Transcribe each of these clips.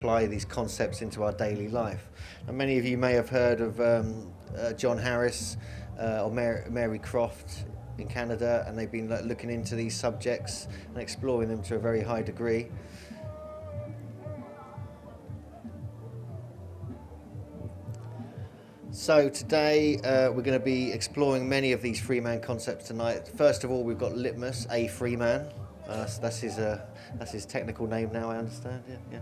apply these concepts into our daily life. And many of you may have heard of John Harris or Mary Croft in Canada, and they've been looking into these subjects and exploring them to a very high degree. So today we're going to be exploring many of these Freeman concepts tonight. First of all, we've got Litmus, a Freeman. That's his technical name now, I understand. Yeah.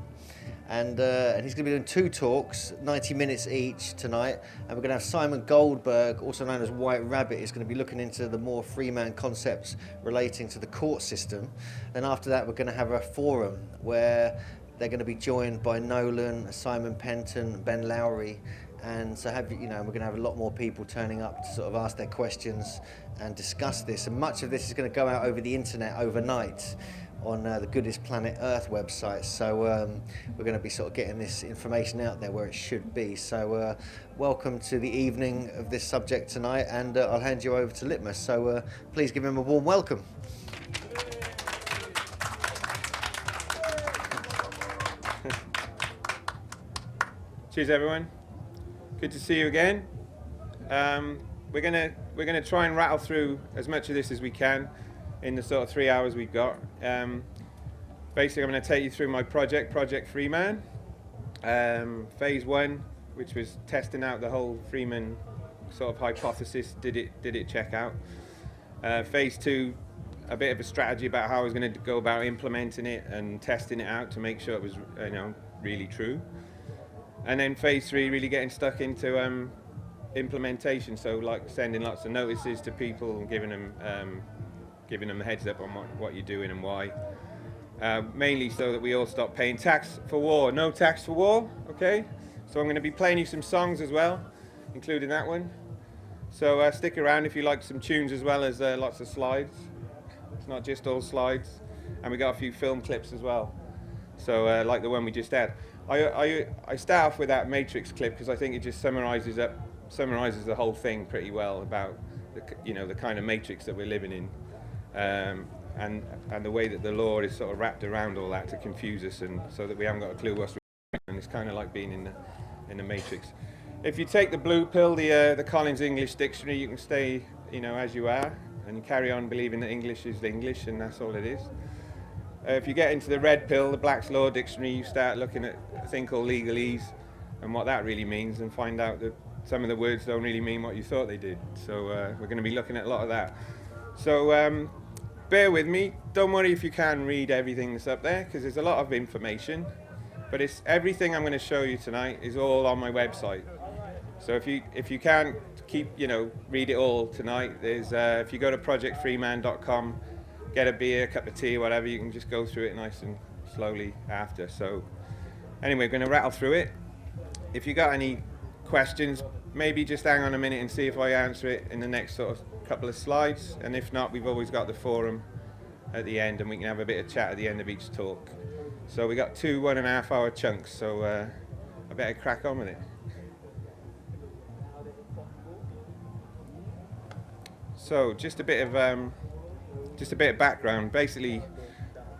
And he's going to be doing 2 talks, 90 minutes each tonight. And we're going to have Simon Goldberg, also known as White Rabbit, is going to be looking into the more Freeman concepts relating to the court system. And after that, we're going to have a forum where they're going to be joined by Nolan, Simon Penton, Ben Lowry. And so we're going to have a lot more people turning up to sort of ask their questions and discuss this. And much of this is going to go out over the internet overnight on the Goodest Planet Earth website. So we're going to be sort of getting this information out there where it should be. So welcome to the evening of this subject tonight, and I'll hand you over to Litmus. So please give him a warm welcome. Cheers, everyone. Good to see you again. We're gonna try and rattle through as much of this as we can in the sort of 3 hours we've got. Basically, I'm going to take you through my project, Project Freeman. Phase 1, which was testing out the whole Freeman sort of hypothesis. Did it check out? Phase 2, a bit of a strategy about how I was going to go about implementing it and testing it out to make sure it was really true. And then phase 3, really getting stuck into implementation. So like sending lots of notices to people and giving them a heads up on what you're doing and why. Mainly so that we all stop paying tax for war. No tax for war, okay? So I'm going to be playing you some songs as well, including that one. So stick around if you like some tunes as well as lots of slides. It's not just all slides. And we got a few film clips as well. So like the one we just had. I start off with that Matrix clip because I think it just summarizes the whole thing pretty well about the kind of matrix that we're living in, and the way that the law is sort of wrapped around all that to confuse us, and so that we haven't got a clue what's going on. It's kind of like being in the matrix. If you take the blue pill, the Collins English Dictionary, you can stay as you are and carry on believing that English is English and that's all it is. If you get into the red pill, the Black's Law Dictionary, you start looking at a thing called legalese and what that really means, and find out that some of the words don't really mean what you thought they did. So we're going to be looking at a lot of that. So bear with me. Don't worry if you can't read everything that's up there, because there's a lot of information. But it's everything I'm going to show you tonight is all on my website. So if you can't read it all tonight, there's if you go to projectfreeman.com. Get a beer, a cup of tea, whatever, you can just go through it nice and slowly after. So anyway, we're going to rattle through it. If you got any questions, maybe just hang on a minute and see if I answer it in the next sort of couple of slides. And if not, we've always got the forum at the end, and we can have a bit of chat at the end of each talk. So we got 2 1.5 hour chunks, so I better crack on with it. So just a bit of background. Basically,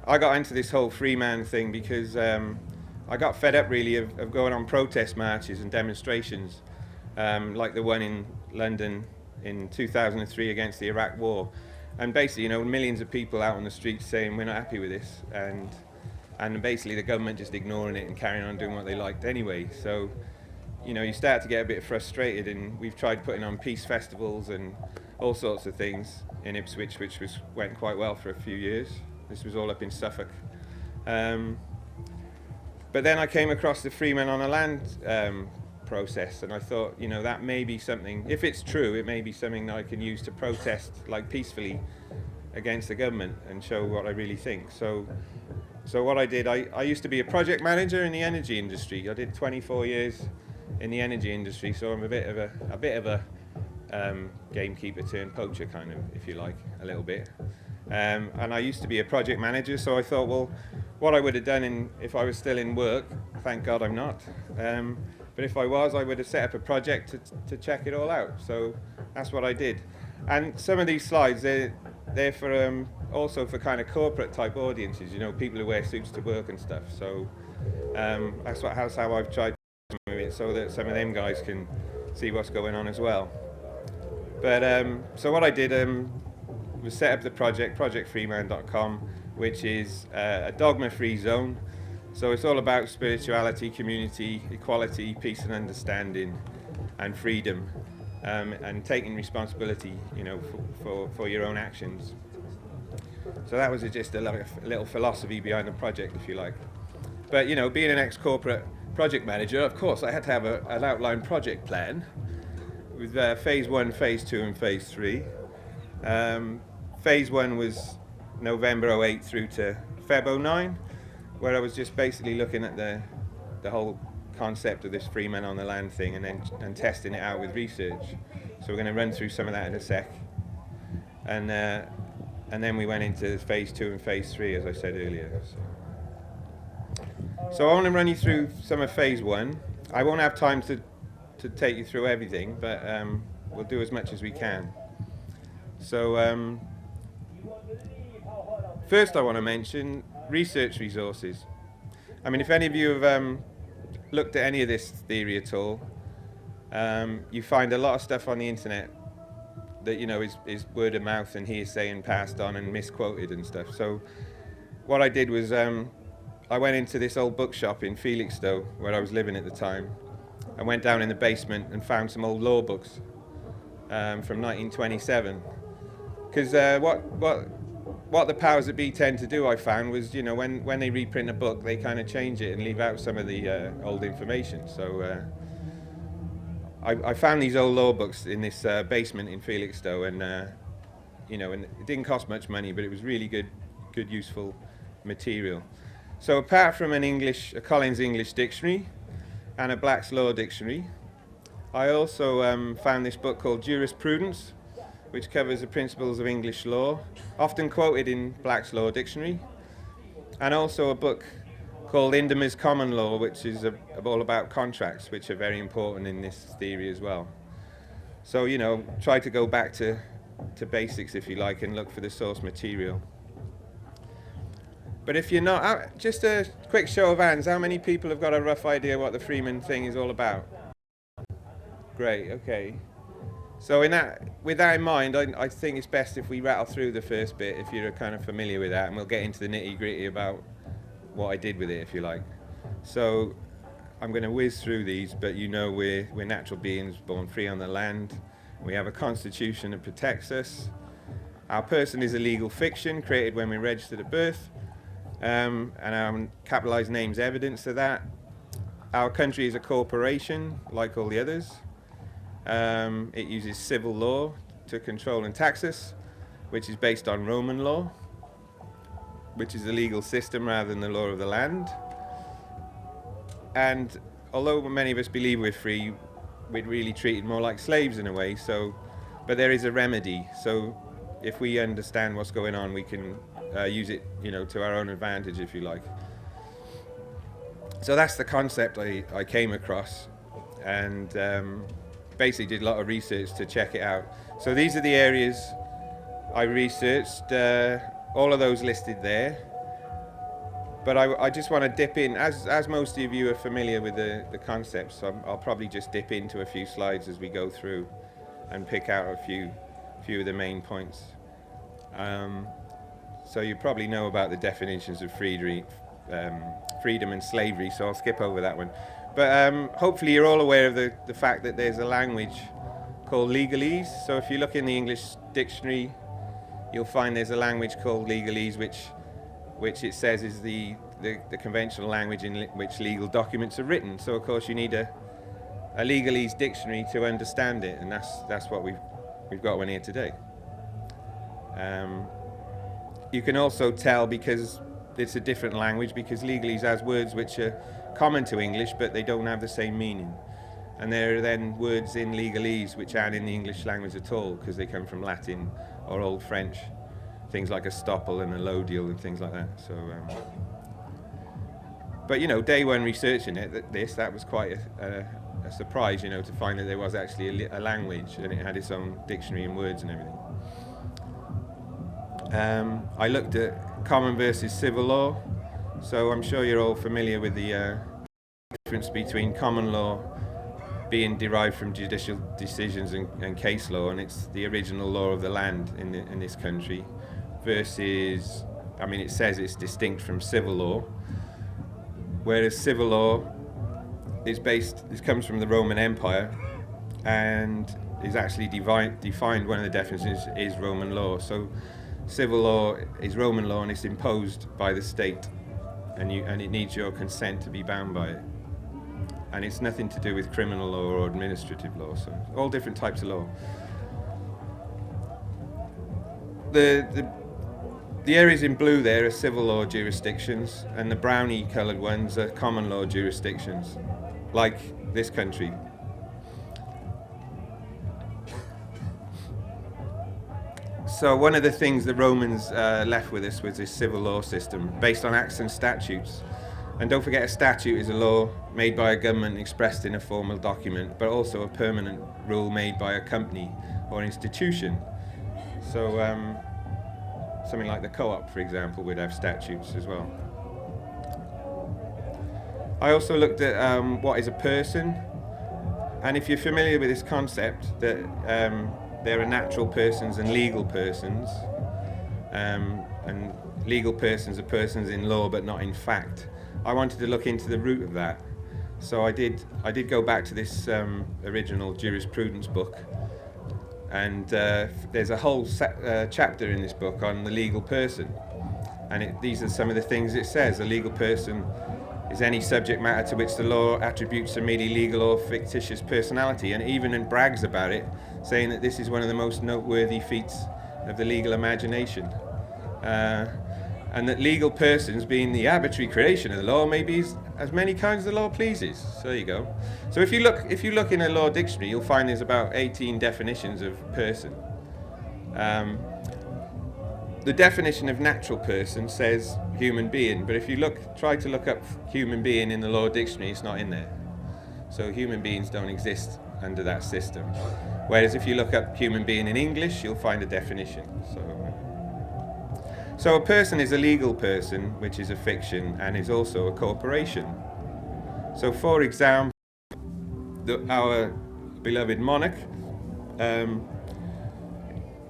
I got into this whole Freeman thing because I got fed up really of going on protest marches and demonstrations, like the one in London in 2003 against the Iraq War. And basically, millions of people out on the streets saying we're not happy with this, and basically the government just ignoring it and carrying on doing what they liked anyway. So, you start to get a bit frustrated, and we've tried putting on peace festivals and all sorts of things in Ipswich, which went quite well for a few years. This was all up in Suffolk. But then I came across the Freeman on a land process, and I thought, that may be something, if it's true, it may be something that I can use to protest peacefully against the government and show what I really think. So what I did, I used to be a project manager in the energy industry. I did 24 years in the energy industry, so I'm a bit of a gamekeeper turned poacher, kind of, if you like, a little bit. And I used to be a project manager, so I thought, well, what I would have done if I was still in work, thank God I'm not, but if I was, I would have set up a project to check it all out. So that's what I did. And some of these slides, they're for also for kind of corporate type audiences, people who wear suits to work and stuff. So That's how I've tried to move it, so that some of them guys can see what's going on as well. But so what I did was set up the project.freeman.com, which is a dogma-free zone. So it's all about spirituality, community, equality, peace and understanding, and freedom, and taking responsibility, for your own actions. So that was just a little philosophy behind the project, if you like. But being an ex-corporate project manager, of course, I had to have an outline project plan with phase 1, phase 2, and phase 3. Phase 1 was November 08 through to Feb 09, where I was just basically looking at the whole concept of this free men on the land thing and testing it out with research. So we're going to run through some of that in a sec. And then we went into phase 2 and phase 3, as I said earlier. So I want to run you through some of phase 1. I won't have time to take you through everything, but we'll do as much as we can. So first I want to mention research resources. I mean, if any of you have looked at any of this theory at all, you find a lot of stuff on the internet that is word of mouth and hearsay and passed on and misquoted and stuff. So what I did was I went into this old bookshop in Felixstowe, where I was living at the time. I went down in the basement and found some old law books from 1927. Because what the powers that be tend to do, I found, was when they reprint a book, they kind of change it and leave out some of the old information. So I found these old law books in this basement in Felixstowe, and and it didn't cost much money, but it was really good, useful material. So apart from a Collins English dictionary and a Black's Law dictionary, I also found this book called Jurisprudence, which covers the principles of English law, often quoted in Black's Law dictionary, and also a book called Indamer's Common Law, which is all about contracts, which are very important in this theory as well. So try to go back to basics, if you like, and look for the source material. But if you're not, just a quick show of hands, how many people have got a rough idea what the Freeman thing is all about? Great, okay. So with that in mind, I think it's best if we rattle through the first bit, if you're kind of familiar with that, and we'll get into the nitty-gritty about what I did with it, if you like. So I'm going to whiz through these, but we're natural beings born free on the land. We have a constitution that protects us. Our person is a legal fiction created when we're registered at birth. And our capitalized name's evidence of that. Our country is a corporation, like all the others. It uses civil law to control and tax us, which is based on Roman law, which is the legal system rather than the law of the land. And although many of us believe we're free, we're really treated more like slaves in a way. But there is a remedy. So if we understand what's going on, we can use it, to our own advantage, if you like. So that's the concept I came across, and basically did a lot of research to check it out. So these are the areas I researched, all of those listed there. But I just want to dip in, as most of you are familiar with the concepts, so I'll probably just dip into a few slides as we go through and pick out a few of the main points. So you probably know about the definitions of freedom and slavery, so I'll skip over that one. But hopefully you're all aware of the fact that there's a language called legalese. So if you look in the English dictionary, you'll find there's a language called legalese, which it says is the conventional language in which legal documents are written. So of course you need a legalese dictionary to understand it, and that's what we've got one here today. You can also tell because it's a different language, because legalese has words which are common to English, but they don't have the same meaning. And there are then words in legalese which aren't in the English language at all, because they come from Latin or Old French, things like estoppel and allodial and things like that. So, but day one researching that was quite a surprise, to find that there was actually a language and it had its own dictionary and words and everything. I looked at common versus civil law. So I'm sure you're all familiar with the difference between common law being derived from judicial decisions and case law, and it's the original law of the land in this country, versus, I mean, it says it's distinct from civil law, whereas civil law it comes from the Roman Empire, and is actually defined, one of the definitions is Roman law. So civil law is Roman law, and it's imposed by the state, and it needs your consent to be bound by it. And it's nothing to do with criminal law or administrative law, so all different types of law. The areas in blue there are civil law jurisdictions, and the browny coloured ones are common law jurisdictions, like this country. So one of the things the Romans left with us was this civil law system based on acts and statutes. And don't forget, a statute is a law made by a government expressed in a formal document, but also a permanent rule made by a company or institution. So something like the co-op, for example, would have statutes as well. I also looked at what is a person, and if you're familiar with this concept that there are natural persons and legal persons, and legal persons are persons in law but not in fact, I wanted to look into the root of that. So I did go back to this original jurisprudence book, and there's a whole chapter in this book on the legal person, and these are some of the things it says. A legal person is any subject matter to which the law attributes a merely legal or fictitious personality, and even brags about it, saying that this is one of the most noteworthy feats of the legal imagination. And that legal persons, being the arbitrary creation of the law, may be as many kinds as the law pleases. So there you go. So if you look in a law dictionary, you'll find there's about 18 definitions of person. The definition of natural person says human being, but if you try to look up human being in the law dictionary, it's not in there. So human beings don't exist under that system. Whereas if you look up human being in English, you'll find a definition. So a person is a legal person, which is a fiction, and is also a corporation. So for example, our beloved monarch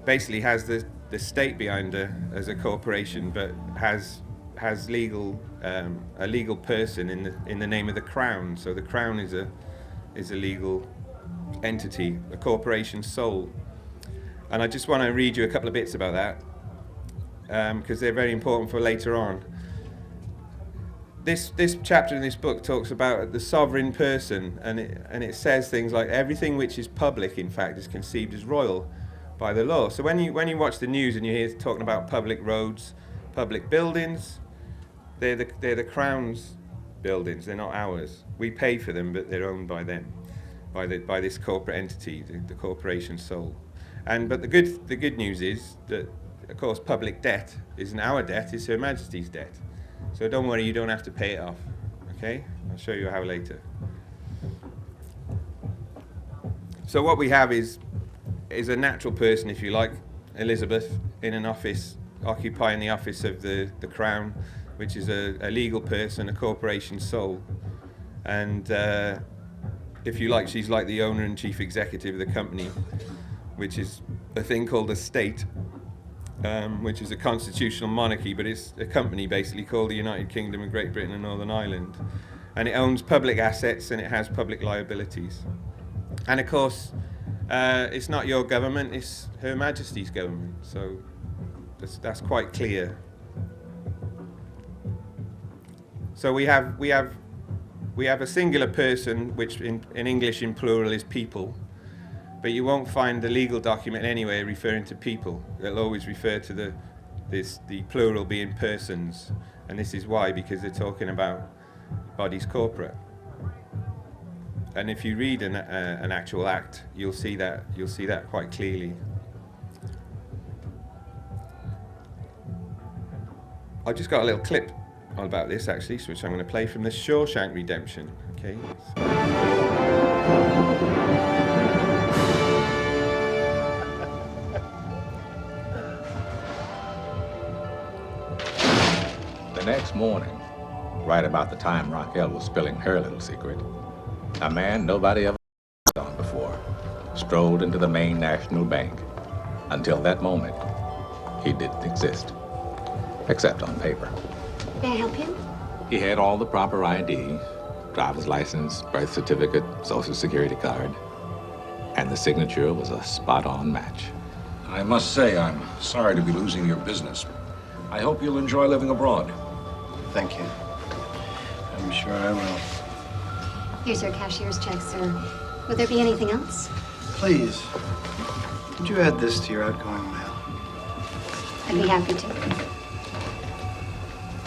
basically has the state behind her as a corporation, but has a legal person in the name of the crown. So the crown is a legal entity, a corporation soul. And I just want to read you a couple of bits about that, because they're very important for later on. This chapter in this book talks about the sovereign person, and it says things like everything which is public, in fact, is conceived as royal by the law. So when you watch the news and you hear talking about public roads, public buildings, they're the Crown's buildings. They're not ours. We pay for them, but they're owned by them, by this corporate entity, the corporation soul. But the good news is that, of course, public debt isn't our debt; it's Her Majesty's debt. So don't worry, you don't have to pay it off. Okay, I'll show you how later. So what we have is a natural person, if you like, Elizabeth, in an office, occupying the office of the Crown, which is a legal person, a corporation soul. And if you like, she's like the owner and chief executive of the company, which is a thing called a state, which is a constitutional monarchy, but it's a company basically called the United Kingdom of Great Britain and Northern Ireland. And it owns public assets and it has public liabilities. And of course, it's not your government, it's Her Majesty's government. So that's quite clear. So we have a singular person, which in English in plural is people, but you won't find the legal document anywhere referring to people. It'll always refer to the plural being persons, and this is why, because they're talking about bodies corporate. And if you read an actual act, you'll see that quite clearly. I've just got a little clip about this actually, which I'm going to play from the Shawshank Redemption. Okay. The next morning, right about the time Raquel was spilling her little secret, a man nobody ever on before strolled into the Maine National Bank. Until that moment, he didn't exist, except on paper. May I help you? He had all the proper ID, driver's license, birth certificate, social security card, and the signature was a spot-on match. I must say, I'm sorry to be losing your business. I hope you'll enjoy living abroad. Thank you. I'm sure I will. Here's your cashier's check, sir. Would there be anything else? Please, could you add this to your outgoing mail? I'd be happy to.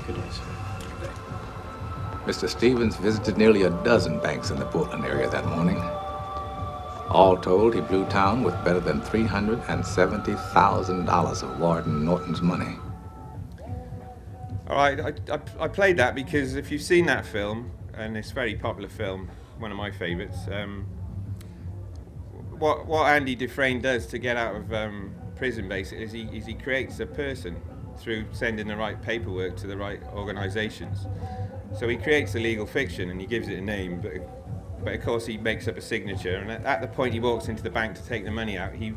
Good day, sir. Mr. Stevens visited nearly a dozen banks in the Portland area that morning. All told, he blew town with better than $370,000 of Warden Norton's money. All right, I played that because if you've seen that film, and it's a very popular film, one of my favourites, what Andy Dufresne does to get out of prison basically is he creates a person through sending the right paperwork to the right organisations. So he creates a legal fiction and he gives it a name, but of course he makes up a signature, and at the point he walks into the bank to take the money out, he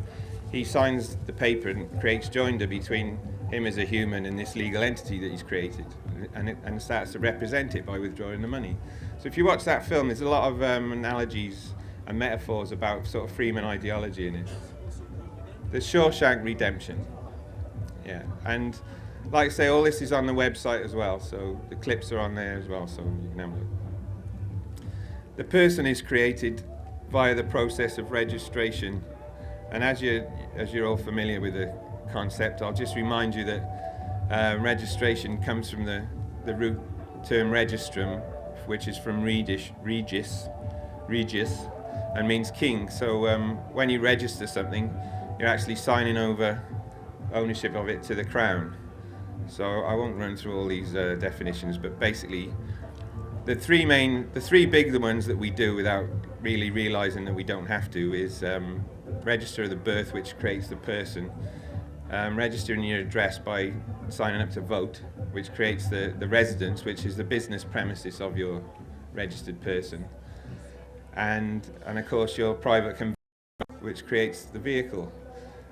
signs the paper and creates joinder between him as a human and this legal entity that he's created, and starts to represent it by withdrawing the money. So if you watch that film, there's a lot of analogies and metaphors about sort of Freeman ideology in it. There's Shawshank Redemption, yeah, and like I say, all this is on the website as well, so the clips are on there as well, so you can have a look. The person is created via the process of registration, and as you're all familiar with the concept, I'll just remind you that registration comes from the root term registrum, which is from regis, and means king. So when you register something, you're actually signing over ownership of it to the crown. So I won't run through all these definitions, but basically the three big ones that we do without really realizing that we don't have to is register the birth, which creates the person, registering your address by signing up to vote, which creates the residence, which is the business premises of your registered person, and of course your private conveyance, which creates the vehicle.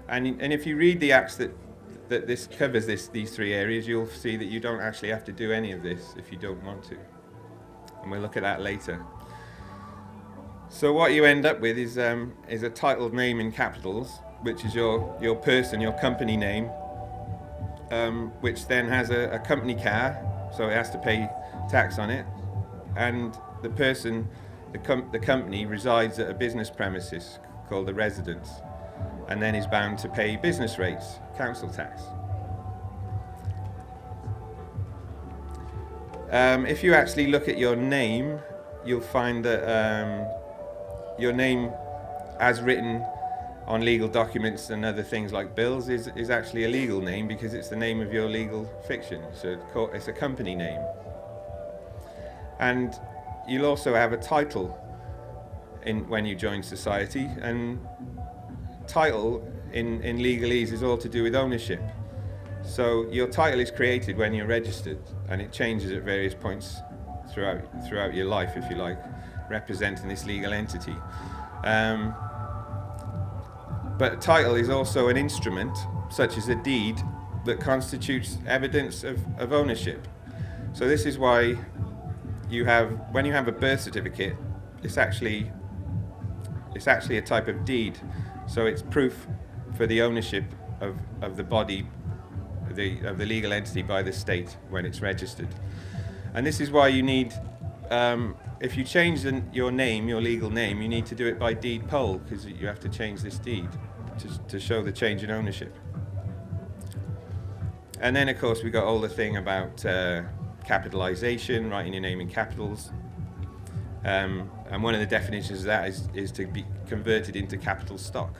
And if you read the acts that this covers these three areas, you'll see that you don't actually have to do any of this if you don't want to, and we'll look at that later. So what you end up with is a titled name in capitals, which is your person, your company name, which then has a company car, so it has to pay tax on it, and the person, the company resides at a business premises called the residence, and then is bound to pay business rates, council tax. If you actually look at your name, you'll find that your name, as written on legal documents and other things like bills, is actually a legal name because it's the name of your legal fiction. So it's a company name. And you'll also have a title when you join society, and title in legalese is all to do with ownership. So your title is created when you're registered, and it changes at various points throughout your life, if you like, representing this legal entity. But title is also an instrument, such as a deed, that constitutes evidence of ownership. So this is why when you have a birth certificate, it's actually a type of deed. So it's proof for the ownership of the body, of the legal entity by the state when it's registered. And this is why you need, if you change your name, your legal name, you need to do it by deed poll, because you have to change this deed to show the change in ownership. And then of course we got all the thing about capitalization, writing your name in capitals. And one of the definitions of that is to be converted into capital stock.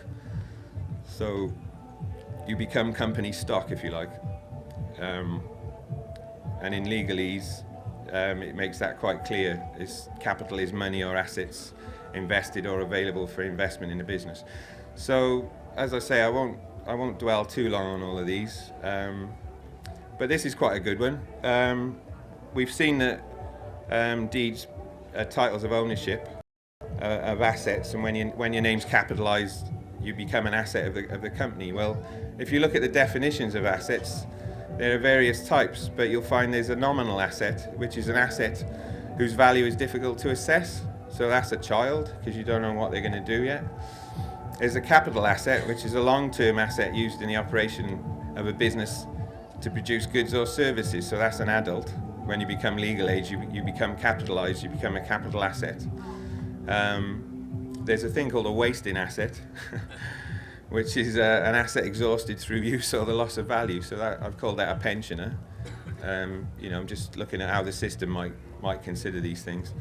So you become company stock, if you like. And in legalese, it makes that quite clear. Capital is money or assets invested or available for investment in a business. So, as I say, I won't dwell too long on all of these, but this is quite a good one. We've seen that deeds, titles of ownership of assets, and when your name's capitalized, you become an asset of the company. Well, if you look at the definitions of assets, there are various types, but you'll find there's a nominal asset, which is an asset whose value is difficult to assess. So that's a child, because you don't know what they're going to do yet. There's a capital asset, which is a long-term asset used in the operation of a business to produce goods or services. So that's an adult. When you become legal age, you become capitalized, you become a capital asset. There's a thing called a wasting asset, which is an asset exhausted through use or the loss of value. So that, I've called that a pensioner. You know, I'm just looking at how the system might consider these things.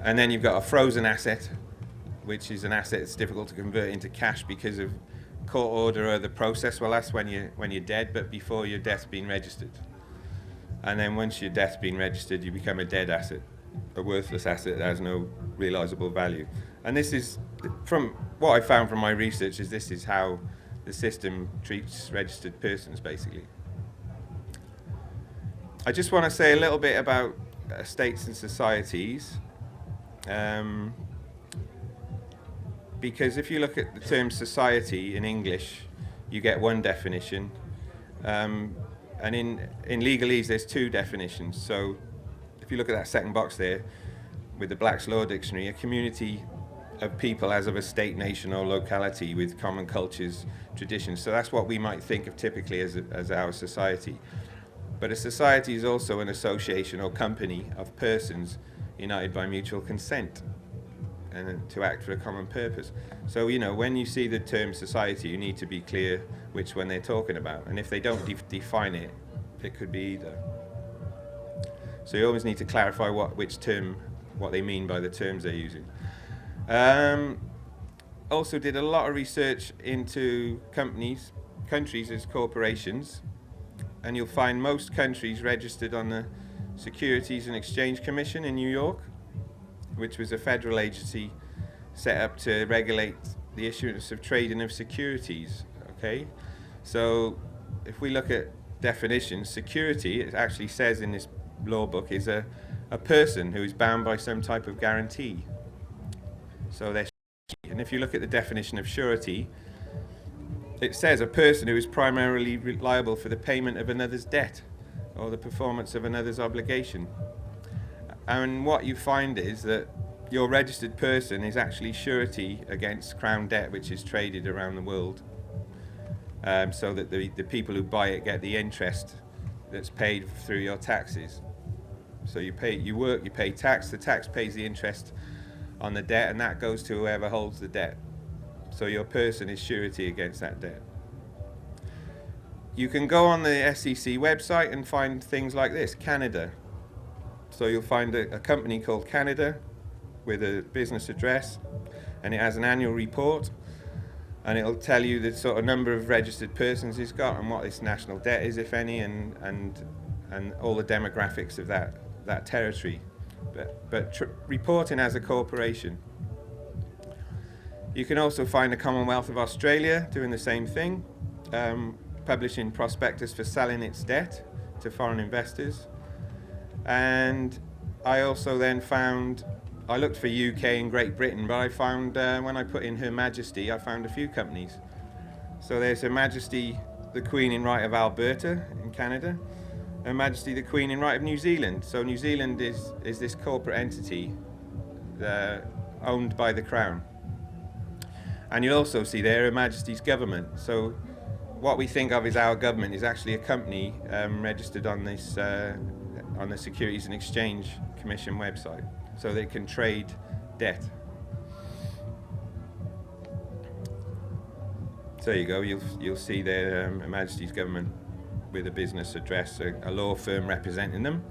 And then you've got a frozen asset, which is an asset that's difficult to convert into cash because of court order or the process. Well, that's when you're dead, but before your death's been registered. And then once your death's been registered, you become a dead asset, a worthless asset that has no realizable value. And this is, from what I found from my research, is this is how the system treats registered persons, basically. I just want to say a little bit about states and societies. Because if you look at the term society in English, you get one definition. And in legalese, there's two definitions. So if you look at that second box there, with the Black's Law Dictionary, a community of people as of a state, nation, or locality with common cultures, traditions. So that's what we might think of typically as our society. But a society is also an association or company of persons united by mutual consent and to act for a common purpose. So, you know, when you see the term society, you need to be clear which one they're talking about. And if they don't define it, it could be either. So you always need to clarify what they mean by the terms they're using. Also did a lot of research into countries as corporations, and you'll find most countries registered on the Securities and Exchange Commission in New York, which was a federal agency set up to regulate the issuance of trading of securities. Okay, so if we look at definitions, security, it actually says in this law book, is a person who is bound by some type of guarantee. So they're, and if you look at the definition of surety, it says a person who is primarily liable for the payment of another's debt or the performance of another's obligation. And what you find is that your registered person is actually surety against crown debt, which is traded around the world, so that the people who buy it get the interest that's paid through your taxes. So you work, you pay tax, the tax pays the interest on the debt, and that goes to whoever holds the debt. So your person is surety against that debt. You can go on the SEC website and find things like this, Canada. So you'll find a company called Canada with a business address, and it has an annual report, and it'll tell you the sort of number of registered persons it's got and what its national debt is, if any, and all the demographics of that territory. But reporting as a corporation. You can also find the Commonwealth of Australia doing the same thing, publishing prospectus for selling its debt to foreign investors. And I also then I looked for UK and Great Britain, but I found, when I put in Her Majesty, I found a few companies. So there's Her Majesty the Queen in Right of Alberta in Canada, Her Majesty the Queen in Right of New Zealand. So New Zealand is this corporate entity owned by the Crown. And you'll also see there Her Majesty's government. So what we think of as our government is actually a company registered on this on the Securities and Exchange Commission website, so they can trade debt. So there you go. You'll see there Her Majesty's government with a business address, a law firm representing them,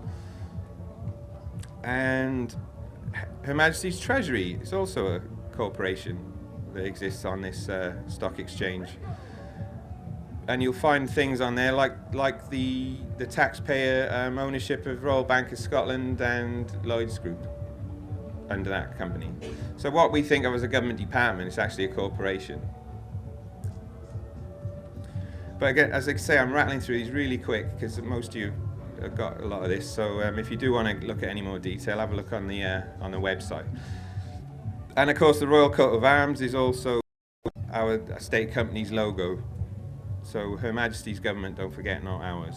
and Her Majesty's Treasury is also a corporation that exists on this stock exchange. And you'll find things on there like the taxpayer ownership of Royal Bank of Scotland and Lloyd's Group under that company. So what we think of as a government department is actually a corporation. But again, as I say, I'm rattling through these really quick because most of you got a lot of this. So if you do want to look at any more detail, have a look on the website. And of course, the Royal Coat of Arms is also our state company's logo. So Her Majesty's government, don't forget, not ours.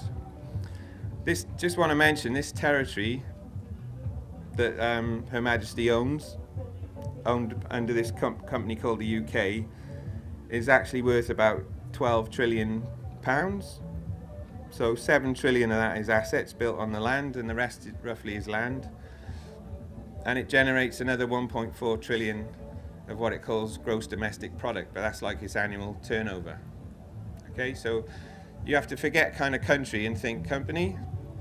This, just want to mention, this territory that Her Majesty owns, owned under this company called the UK, is actually worth about 12 trillion pounds. So 7 trillion of that is assets built on the land, and the rest roughly is land. And it generates another 1.4 trillion of what it calls gross domestic product, but that's like its annual turnover. Okay, so you have to forget kind of country and think company.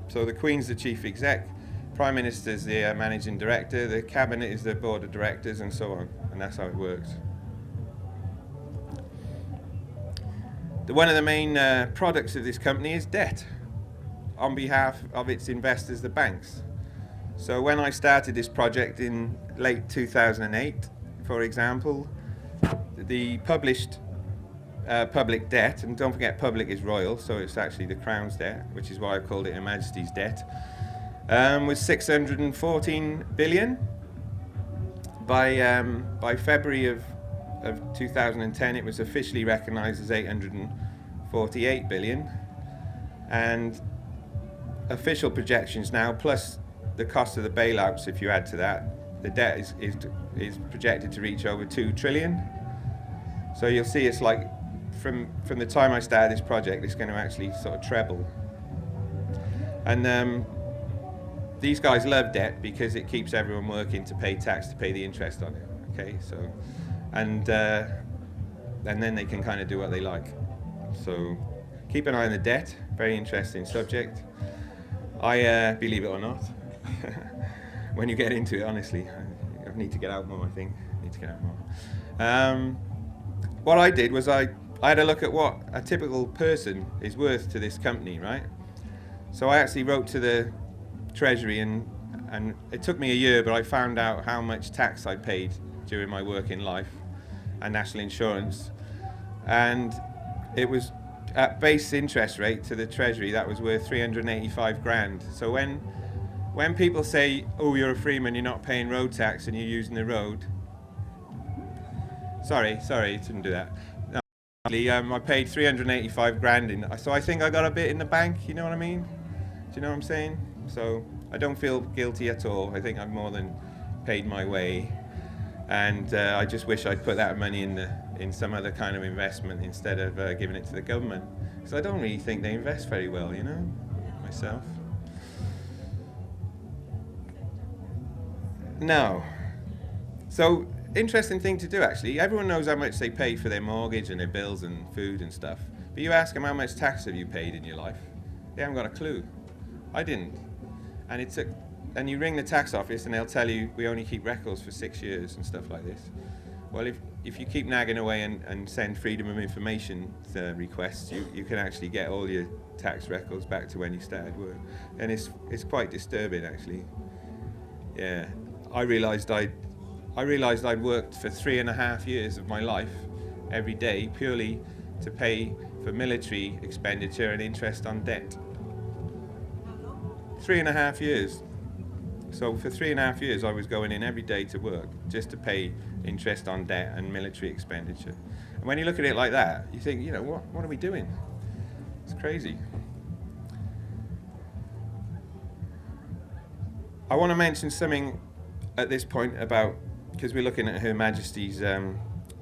So the Queen's the chief exec, Prime Minister's the managing director, the cabinet is the board of directors, and so on, and that's how it works. One of the main products of this company is debt on behalf of its investors, the banks. So when I started this project in late 2008, for example, the published public debt, and don't forget public is royal, so it's actually the Crown's debt, which is why I've called it Her Majesty's debt, was 614 billion. By February of 2010, it was officially recognised as 848 billion, and official projections now, plus the cost of the bailouts, if you add to that, the debt is projected to reach over 2 trillion. So you'll see it's like from the time I started this project, it's going to actually sort of treble. And these guys love debt because it keeps everyone working to pay tax, to pay the interest on it. Okay, so and then they can kind of do what they like. So keep an eye on the debt. Very interesting subject. I believe it or not. When you get into it, honestly, I need to get out more. I think I need to get out more. What I did was I had a look at what a typical person is worth to this company, right? So I actually wrote to the Treasury, and it took me a year, but I found out how much tax I paid during my working life and national insurance, and it was at base interest rate to the Treasury that was worth 385 grand. So when people say, oh, you're a Freeman, you're not paying road tax and you're using the road, sorry, didn't do that. No, I paid 385 grand in, so I think I got a bit in the bank, you know what I mean? Do you know what I'm saying? So I don't feel guilty at all. I think I've more than paid my way, and I just wish I'd put that money in some other kind of investment instead of giving it to the government, because I don't really think they invest very well, you know, myself. No. So, interesting thing to do, actually. Everyone knows how much they pay for their mortgage and their bills and food and stuff. But you ask them, how much tax have you paid in your life? They haven't got a clue. I didn't. And you ring the tax office and they'll tell you, we only keep records for 6 years and stuff like this. Well, if you keep nagging away and send freedom of information requests, you can actually get all your tax records back to when you started work. And it's quite disturbing, actually. Yeah. I realised I'd worked for 3.5 years of my life every day purely to pay for military expenditure and interest on debt. 3.5 years. So for 3.5 years I was going in every day to work just to pay interest on debt and military expenditure. And when you look at it like that, you think, you know, what are we doing? It's crazy. I want to mention something at this point about, because we're looking at Her Majesty's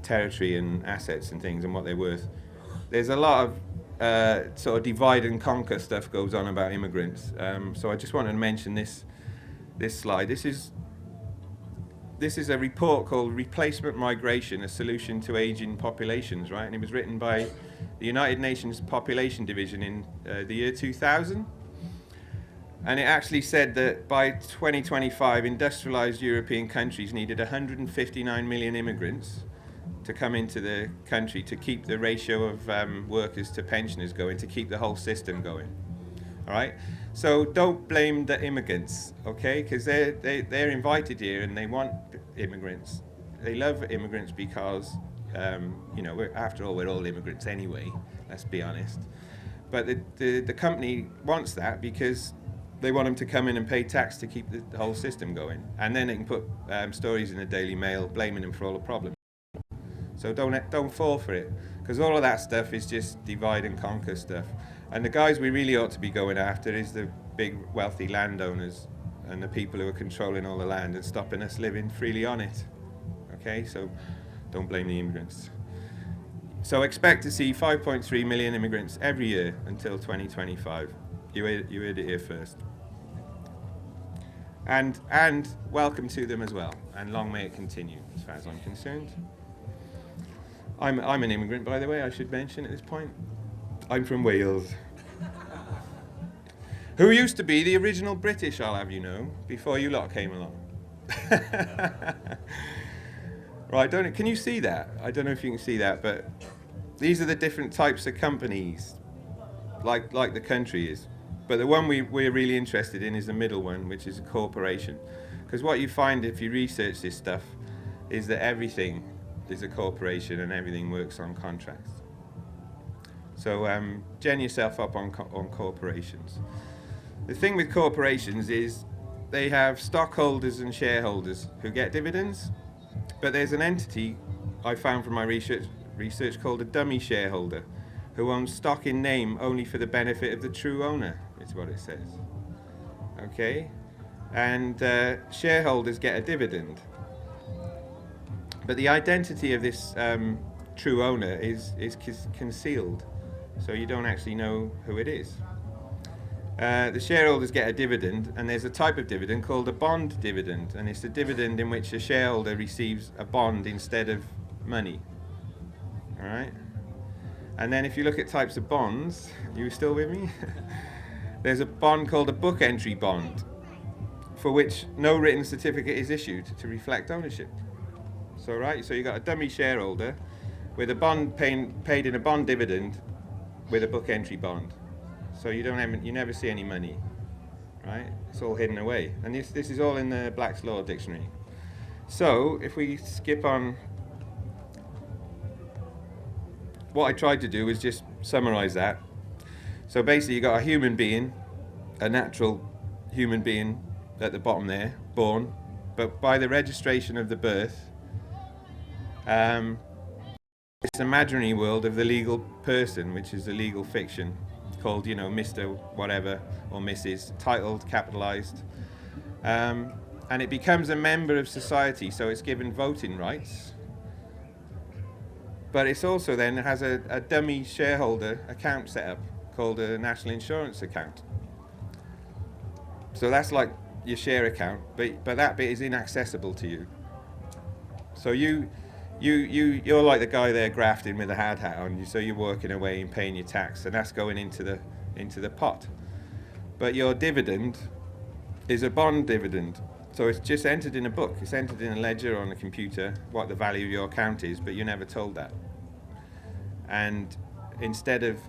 territory and assets and things and what they're worth. There's a lot of sort of divide and conquer stuff goes on about immigrants. So I just wanted to mention this slide. This is a report called Replacement Migration, a Solution to Aging Populations, right? And it was written by the United Nations Population Division in the year 2000. And it actually said that by 2025, industrialized European countries needed 159 million immigrants to come into the country to keep the ratio of workers to pensioners going, to keep the whole system going. All right? So don't blame the immigrants, okay? Because they're invited here and they want immigrants. They love immigrants because, you know, after all, we're all immigrants anyway, let's be honest. But the company wants that because they want them to come in and pay tax to keep the whole system going. And then they can put stories in the Daily Mail blaming them for all the problems. So don't fall for it, because all of that stuff is just divide and conquer stuff. And the guys we really ought to be going after is the big wealthy landowners and the people who are controlling all the land and stopping us living freely on it. Okay, so don't blame the immigrants. So expect to see 5.3 million immigrants every year until 2025. You heard it here first. And welcome to them as well, and long may it continue, as far as I'm concerned. I'm an immigrant, by the way, I should mention at this point. I'm from Wales. Who used to be the original British, I'll have you know, before you lot came along. Right, can you see that? I don't know if you can see that, but these are the different types of companies, like the country is. But the one we're really interested in is the middle one, which is a corporation. Because what you find if you research this stuff is that everything is a corporation and everything works on contracts. So gen yourself up on corporations. The thing with corporations is they have stockholders and shareholders who get dividends, but there's an entity I found from my research called a dummy shareholder, who owns stock in name only for the benefit of the true owner, is what it says. Okay? And shareholders get a dividend. But the identity of this true owner is concealed, so you don't actually know who it is. The shareholders get a dividend, and there's a type of dividend called a bond dividend, and it's a dividend in which a shareholder receives a bond instead of money. All right? And then if you look at types of bonds, you still with me? There's a bond called a book entry bond, for which no written certificate is issued to reflect ownership. So you got a dummy shareholder with a bond paid in a bond dividend with a book entry bond. So you never see any money, right? It's all hidden away. And this is all in the Black's Law Dictionary. So if we skip on, what I tried to do was just summarize that. So basically you got a human being, a natural human being at the bottom there, born, but by the registration of the birth, it's an imaginary world of the legal person, which is a legal fiction, called, Mr. whatever or Mrs. titled, capitalized, and it becomes a member of society, so it's given voting rights, but it's also then has a dummy shareholder account set up called a national insurance account. So that's like your share account, but that bit is inaccessible to you. So you're like the guy there grafting with a hard hat on, so you're working away and paying your tax, and that's going into the pot. But your dividend is a bond dividend, so it's just entered in a book. It's entered in a ledger on a computer what the value of your account is, but you're never told that. And instead of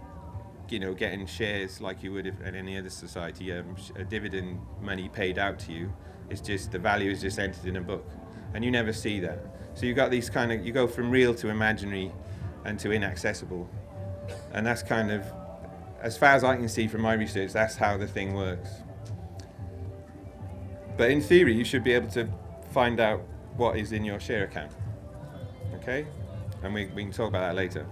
getting shares like you would in any other society, a dividend money paid out to you, it's just the value is just entered in a book, and you never see that. So you got these you go from real to imaginary and to inaccessible, and that's kind of, as far as I can see from my research, that's how the thing works. But in theory, you should be able to find out what is in your share account. Okay, and we can talk about that later.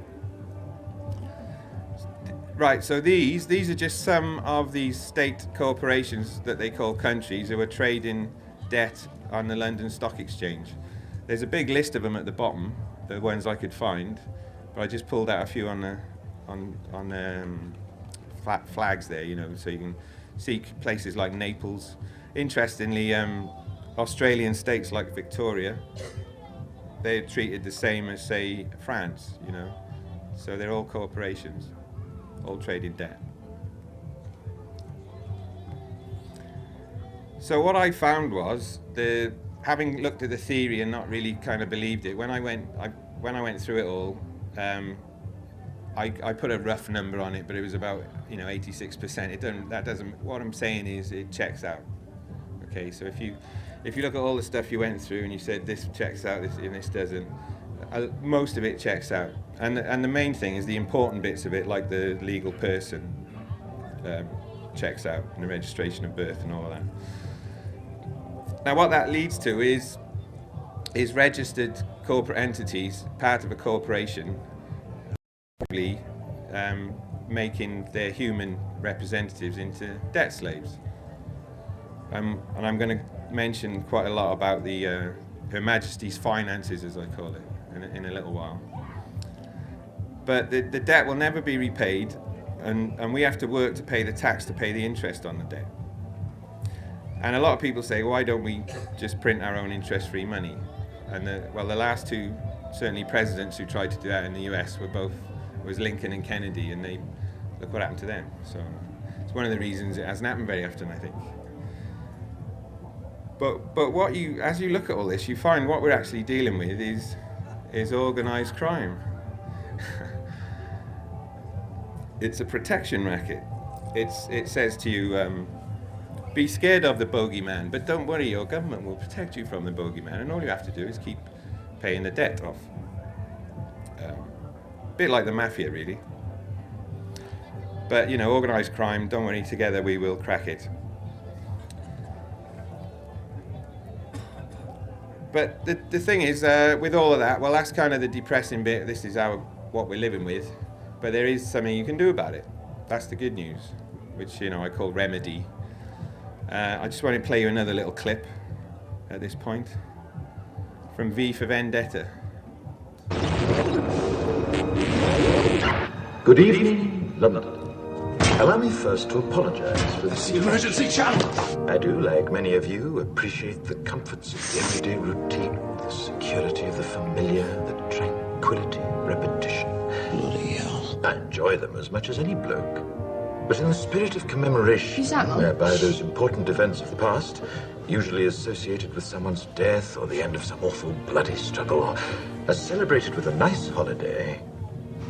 Right, so these are just some of these state corporations that they call countries who are trading debt on the London Stock Exchange. There's a big list of them at the bottom, the ones I could find, but I just pulled out a few on flags there, so you can see places like Naples. Interestingly, Australian states like Victoria, they're treated the same as, say, France, so they're all corporations, all trading debt. So what I found was, having looked at the theory and not really kind of believed it, when I went through it all, I put a rough number on it, but it was about 86%. What I'm saying is it checks out. Okay, so if you look at all the stuff you went through and you said this checks out, this doesn't, most of it checks out. And the main thing is the important bits of it, like the legal person, checks out, and the registration of birth and all of that. Now what that leads to is registered corporate entities, part of a corporation, probably making their human representatives into debt slaves. And I'm going to mention quite a lot about the Her Majesty's finances, as I call it, in a little while. But the debt will never be repaid, and we have to work to pay the tax to pay the interest on the debt. And a lot of people say, why don't we just print our own interest-free money? And the last two, certainly presidents who tried to do that in the US was Lincoln and Kennedy, and look what happened to them. So it's one of the reasons it hasn't happened very often, I think. But as you look at all this, you find what we're actually dealing with is organised crime. It's a protection racket. It says to you, be scared of the bogeyman, but don't worry, your government will protect you from the bogeyman, and all you have to do is keep paying the debt off. A bit like the mafia, really. But, organised crime, don't worry, together we will crack it. But the thing is, with all of that, well, that's kind of the depressing bit. This is what we're living with. But there is something you can do about it. That's the good news, which, I call remedy. I just want to play you another little clip at this point from V for Vendetta. Good evening, London. Allow me first to apologize for this. The emergency channel! I do, like many of you, appreciate the comforts of the everyday routine, the security of the familiar, the tranquility, repetition. Bloody hell. I enjoy them as much as any bloke. But in the spirit of commemoration, Who's that, Mum? whereby those important events of the past, usually associated with someone's death or the end of some awful bloody struggle, are celebrated with a nice holiday,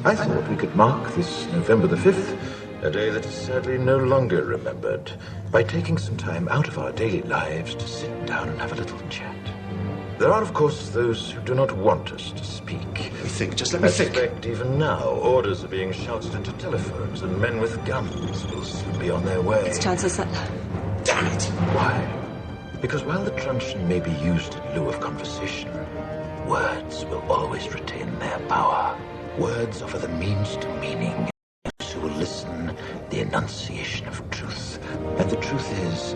I thought we could mark this November the 5th, a day that is sadly no longer remembered, by taking some time out of our daily lives to sit down and have a little chat. There are, of course, those who do not want us to speak. Just let me I think. suspect even now orders are being shouted into telephones, and men with guns will soon be on their way. It's Chancellor Sutler. Damn it! Why? Because while the truncheon may be used in lieu of conversation, words will always retain their power. Words offer the means to meaning. Those who will listen, the enunciation of truth. And the truth is,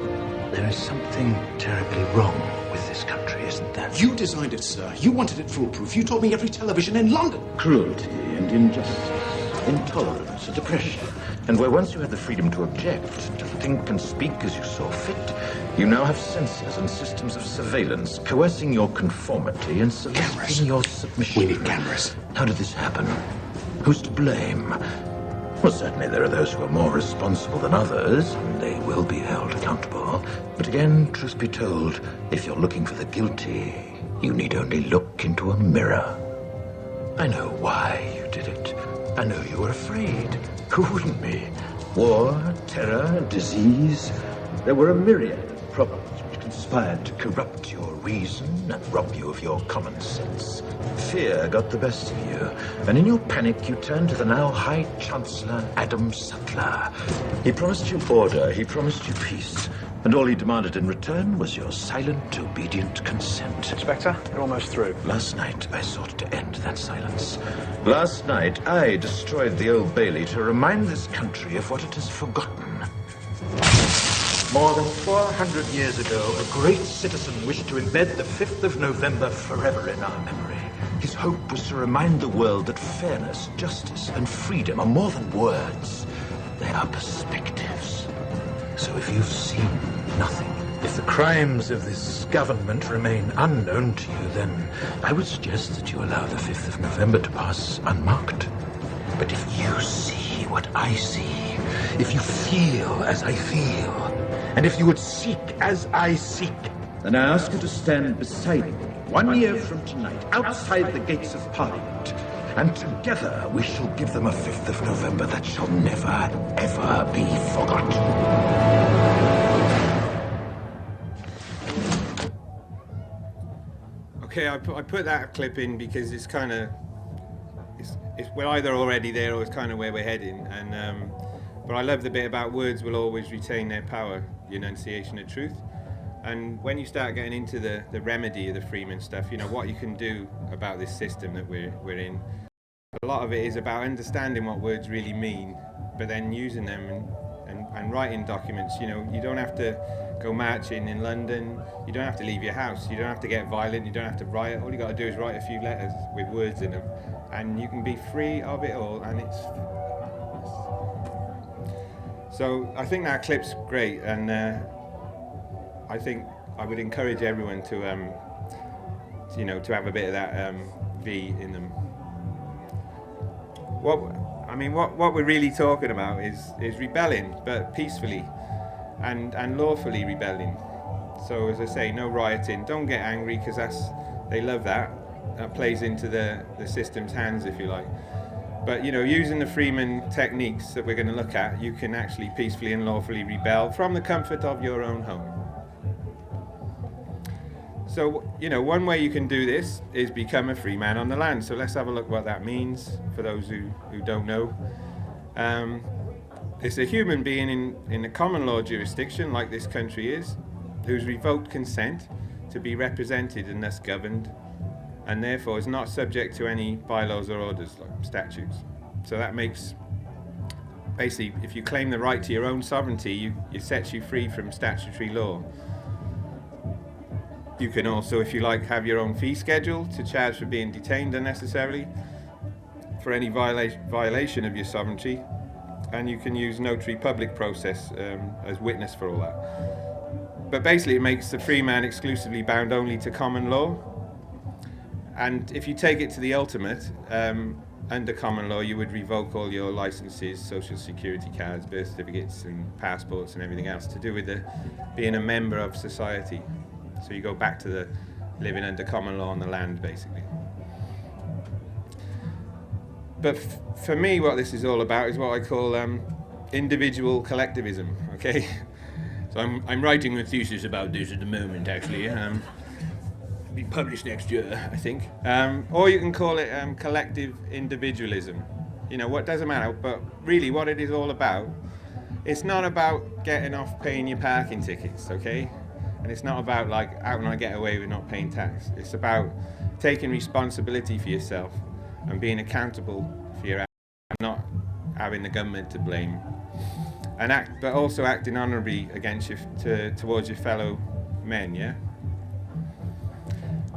there is something terribly wrong with this country, isn't there? You designed it, sir. You wanted it foolproof. You told me every television in London. Cruelty and injustice, intolerance and oppression. And where once you had the freedom to object, to think and speak as you saw fit, you now have censors and systems of surveillance coercing your conformity and soliciting your submission. We need cameras. How did this happen? Who's to blame? Well, certainly there are those who are more responsible than others, and they will be held accountable. But again, truth be told, if you're looking for the guilty, you need only look into a mirror. I know why you did it. I know you were afraid. Who wouldn't be? War, terror, disease. There were a myriad of problems which conspired to corrupt your reason and rob you of your common sense. Fear got the best of you, and in your panic you turned to the now High Chancellor Adam Sutler. He promised you order, he promised you peace, and all he demanded in return was your silent, obedient consent. Inspector, you're almost through. Last night, I sought to end that silence. Last night, I destroyed the Old Bailey to remind this country of what it has forgotten. More than 400 years ago, a great citizen wished to embed the 5th of November forever in our memory. His hope was to remind the world that fairness, justice, and freedom are more than words. They are perspectives. So if you've seen nothing, if the crimes of this government remain unknown to you, then I would suggest that you allow the 5th of November to pass unmarked. But if you see what I see, if you feel as I feel, and if you would seek as I seek, then I ask you to stand beside me 1 year from tonight, outside the gates of Parliament, and together we shall give them a 5th of November that shall never, ever be forgotten. Okay, I put that clip in because it's kind of, we're either already there or it's kind of where we're heading. And But I love the bit about words will always retain their power, the enunciation of truth. And when you start getting into the remedy of the Freeman stuff, you know, what you can do about this system that we're in, a lot of it is about understanding what words really mean, but then using them and writing documents. You know, you don't have to go marching in London, you don't have to leave your house, you don't have to get violent, you don't have to riot. All you got to do is write a few letters with words in them, and you can be free of it all. And it's so I think that clip's great, and I think I would encourage everyone to you know, to have a bit of that V in them. What we're really talking about is rebelling, but peacefully and lawfully rebelling. So as I say, no rioting. Don't get angry, because they love that. That plays into the system's hands, if you like. But you know, using the Freeman techniques that we're going to look at, you can actually peacefully and lawfully rebel from the comfort of your own home. So, you know, one way you can do this is become a free man on the land. So let's have a look what that means for those who don't know. It's a human being in a common law jurisdiction, like this country is, who's revoked consent to be represented and thus governed, and therefore is not subject to any bylaws or orders like statutes. So that makes, basically, if you claim the right to your own sovereignty, it sets you free from statutory law. You can also, if you like, have your own fee schedule to charge for being detained unnecessarily for any violation of your sovereignty, and you can use notary public process as witness for all that. But basically it makes the free man exclusively bound only to common law, and if you take it to the ultimate, under common law you would revoke all your licenses, social security cards, birth certificates and passports and everything else to do with being a member of society. So you go back to the living under common law on the land, basically. But for me, what this is all about is what I call individual collectivism, okay? So I'm writing a thesis about this at the moment, actually. It'll be published next year, I think. Or you can call it collective individualism. You know, what doesn't matter, but really what it is all about, it's not about getting off paying your parking tickets, okay? And it's not about like, how can I get away with not paying tax? It's about taking responsibility for yourself and being accountable for your actions, not having the government to blame. But also acting honourably against towards your fellow men, yeah?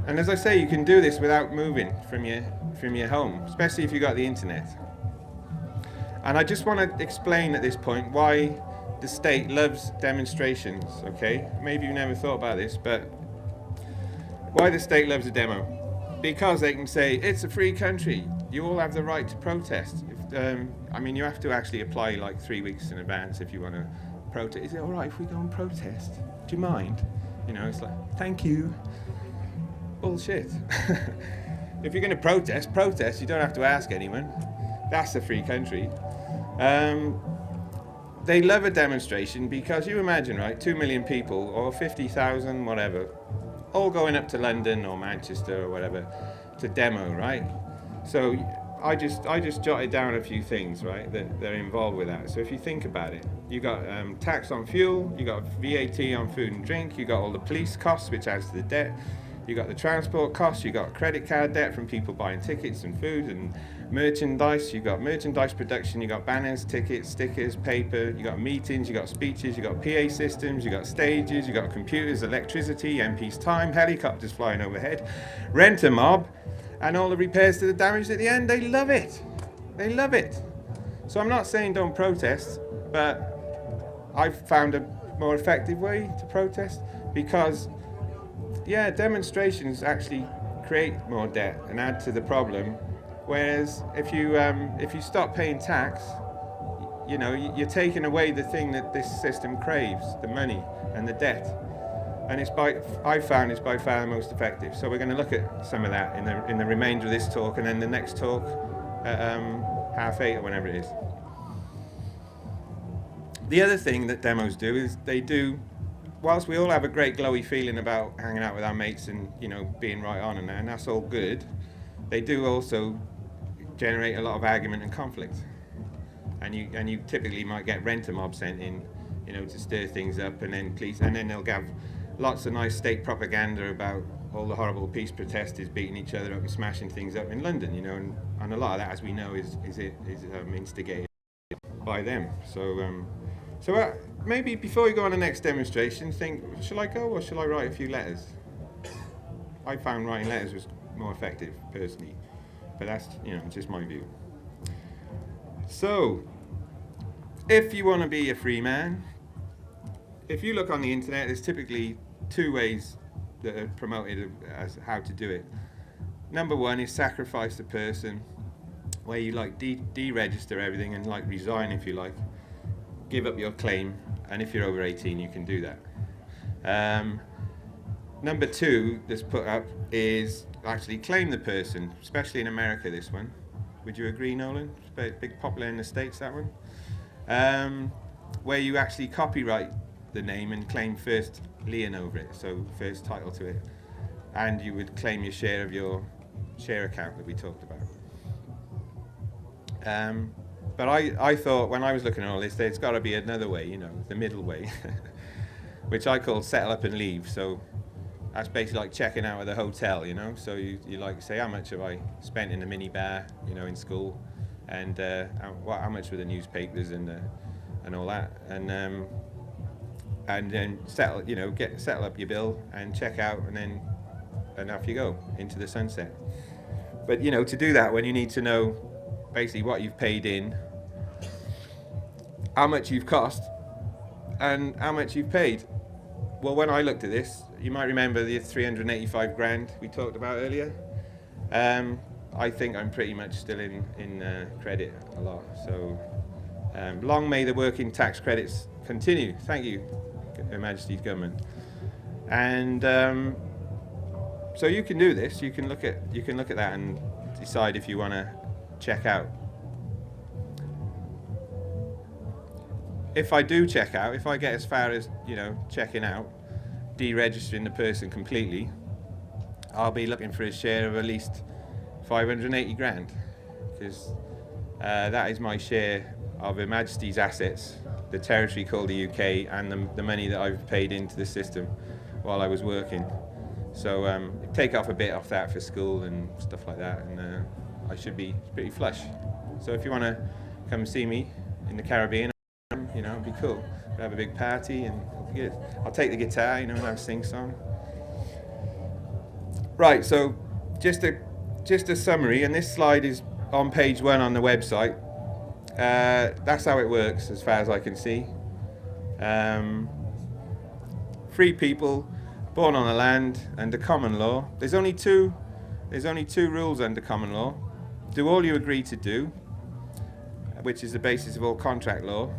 And as I say, you can do this without moving from your home, especially if you've got the internet. And I just want to explain at this point why the state loves demonstrations, okay? Maybe you've never thought about this, but why the state loves a demo? Because they can say, it's a free country, you all have the right to protest. I mean, you have to actually apply like 3 weeks in advance if you want to protest. Is it all right if we go and protest? Do you mind? You know, it's like, thank you. Bullshit. If you're going to protest, you don't have to ask anyone. That's a free country. They love a demonstration because you imagine, right, 2 million people or 50,000, whatever, all going up to London or Manchester or whatever to demo, right? So I just jotted down a few things, right, that are involved with that. So if you think about it, you got tax on fuel, you got VAT on food and drink, you got all the police costs, which adds to the debt, you got the transport costs, you got credit card debt from people buying tickets and food and merchandise, you got merchandise production, you got banners, tickets, stickers, paper, you got meetings, you got speeches, you got PA systems, you got stages, you got computers, electricity, MP's time, helicopters flying overhead, rent a mob, and all the repairs to the damage at the end. They love it. They love it. So I'm not saying don't protest, but I've found a more effective way to protest because, yeah, demonstrations actually create more debt and add to the problem. Whereas if you stop paying tax, you know, you're taking away the thing that this system craves, the money and the debt. And I've found it's by far the most effective. So we're going to look at some of that in the remainder of this talk, and then the next talk at 8:30 or whenever it is. The other thing that demos do is they do, whilst we all have a great glowy feeling about hanging out with our mates and, you know, being right on and that's all good, they do also generate a lot of argument and conflict. and you typically might get rent-a-mob sent in, you know, to stir things up, and then they'll have lots of nice state propaganda about all the horrible peace protesters beating each other up and smashing things up in London, you know, and a lot of that, as we know, is instigated by them. So maybe before we go on the next demonstration, think, shall I go or shall I write a few letters? I found writing letters was more effective, personally, but that's, you know, just my view. So, if you want to be a free man, if you look on the internet, there's typically two ways that are promoted as how to do it. Number one is sacrifice the person, where you like deregister everything and like resign, if you like, give up your claim, and if you're over 18 you can do that. Number two that's put up is actually claim the person, especially in America, this one. Would you agree, Nolan? It's big popular in the States, that one. Where you actually copyright the name and claim first lien over it, so first title to it, and you would claim your share of your share account that we talked about. But I thought, when I was looking at all this, there's got to be another way, you know, the middle way, which I call settle up and leave. So that's basically like checking out of the hotel, you know. So you like say, how much have I spent in the minibar, you know, in school, and how much were the newspapers and all that, and then settle up your bill and check out, and off you go into the sunset. But you know, to do that, when you need to know basically what you've paid in, how much you've cost, and how much you've paid. Well, when I looked at this, you might remember the 385 grand we talked about earlier. I think I'm pretty much still in credit a lot. So long may the working tax credits continue. Thank you, Her Majesty's government. And so you can do this. You can look at that and decide if you want to check out. If I do check out, if I get as far as, you know, checking out, deregistering the person completely, I'll be looking for a share of at least 580 grand, because that is my share of Her Majesty's assets, the territory called the UK, and the money that I've paid into the system while I was working. So take off a bit off that for school and stuff like that, and I should be pretty flush. So if you want to come see me in the Caribbean, you know, it'd be cool. We'll have a big party and it'll be good. I'll take the guitar, you know, and have a sing-song. Right, so just a summary, and this slide is on page 1 on the website. That's how it works, as far as I can see. Free people, born on the land, under common law. There's only two rules under common law. Do all you agree to do, which is the basis of all contract law.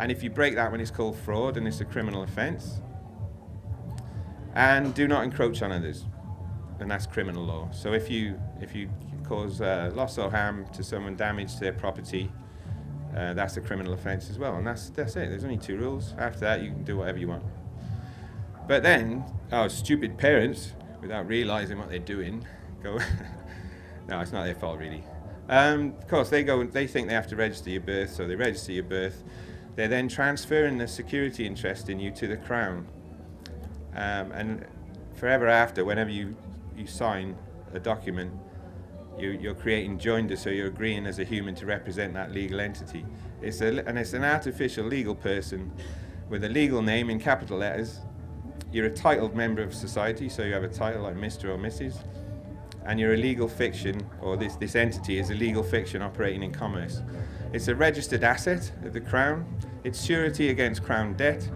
And if you break that one, it's called fraud, and it's a criminal offence. And do not encroach on others, and that's criminal law. So if you cause loss or harm to someone, damage to their property, that's a criminal offence as well. And that's it. There's only 2 rules. After that, you can do whatever you want. But then, stupid parents, without realising what they're doing, go. No, it's not their fault really. Of course, they think they have to register your birth, so they register your birth. They're then transferring the security interest in you to the Crown. And forever after, whenever you sign a document, you're creating joinder, so you're agreeing as a human to represent that legal entity. It's an artificial legal person with a legal name in capital letters. You're a titled member of society, so you have a title like Mr. or Mrs. And you're a legal fiction, or this entity is a legal fiction operating in commerce. It's a registered asset of the Crown. It's surety against Crown debt.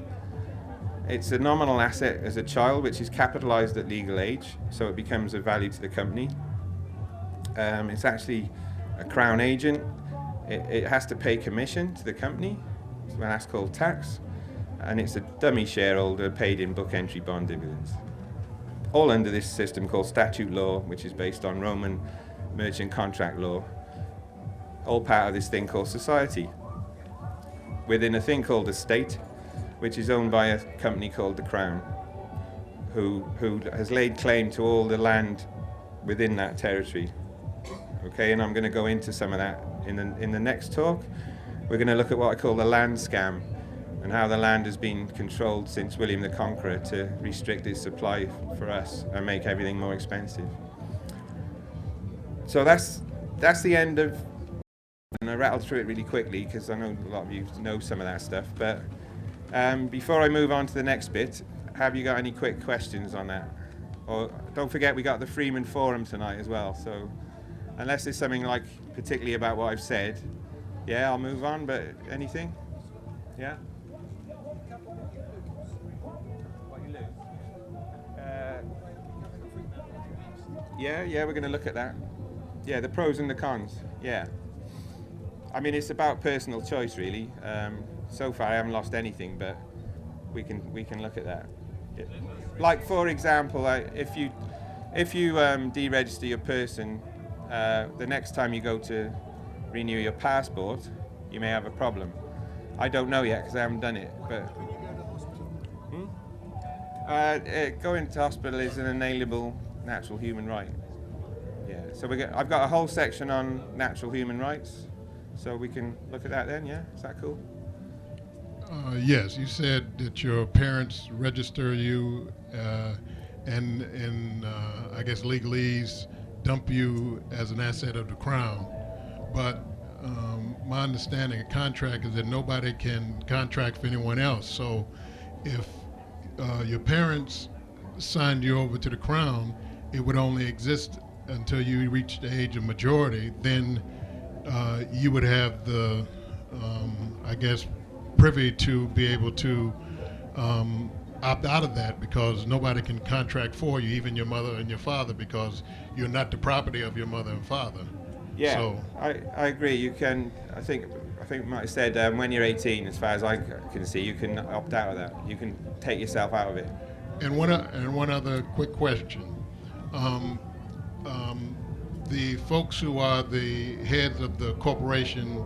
It's a nominal asset as a child, which is capitalised at legal age, so it becomes of value to the company. It's actually a Crown agent. It has to pay commission to the company, so that's called tax. And it's a dummy shareholder paid in book entry bond dividends. All under this system called statute law, which is based on Roman merchant contract law. All part of this thing called society, within a thing called a state, which is owned by a company called the Crown, who has laid claim to all the land within that territory. Okay, and I'm going to go into some of that in the next talk. we're going to look at what I call the land scam, and how the land has been controlled since William the Conqueror to restrict its supply for us and make everything more expensive. So that's the end of, and I rattled through it really quickly because I know a lot of you know some of that stuff, but before I move on to the next bit, have you got any quick questions on that? Or don't forget, we got the Freeman forum tonight as well, so unless there's something like particularly about what I've said, yeah, I'll move on, but anything? Yeah? Yeah, we're going to look at that. Yeah, the pros and the cons, yeah. I mean, it's about personal choice, really. So far, I haven't lost anything, but we can look at that. Yeah. Like, for example, if you deregister your person, the next time you go to renew your passport, you may have a problem. I don't know yet because I haven't done it, but going to hospital is an inalienable natural human right. Yeah. So I've got a whole section on natural human rights, so we can look at that then. Yeah, is that cool? Yes, you said that your parents register you and I guess legalese dump you as an asset of the crown. But my understanding of contract is that nobody can contract for anyone else. So if your parents signed you over to the crown, it would only exist until you reach the age of majority. Then you would have the, I guess, privy to be able to opt out of that, because nobody can contract for you, even your mother and your father, because you're not the property of your mother and father. Yeah, so, I agree. You can. I think we might have said when you're 18, as far as I can see, you can opt out of that. You can take yourself out of it. And one other quick question. The folks who are the heads of the corporation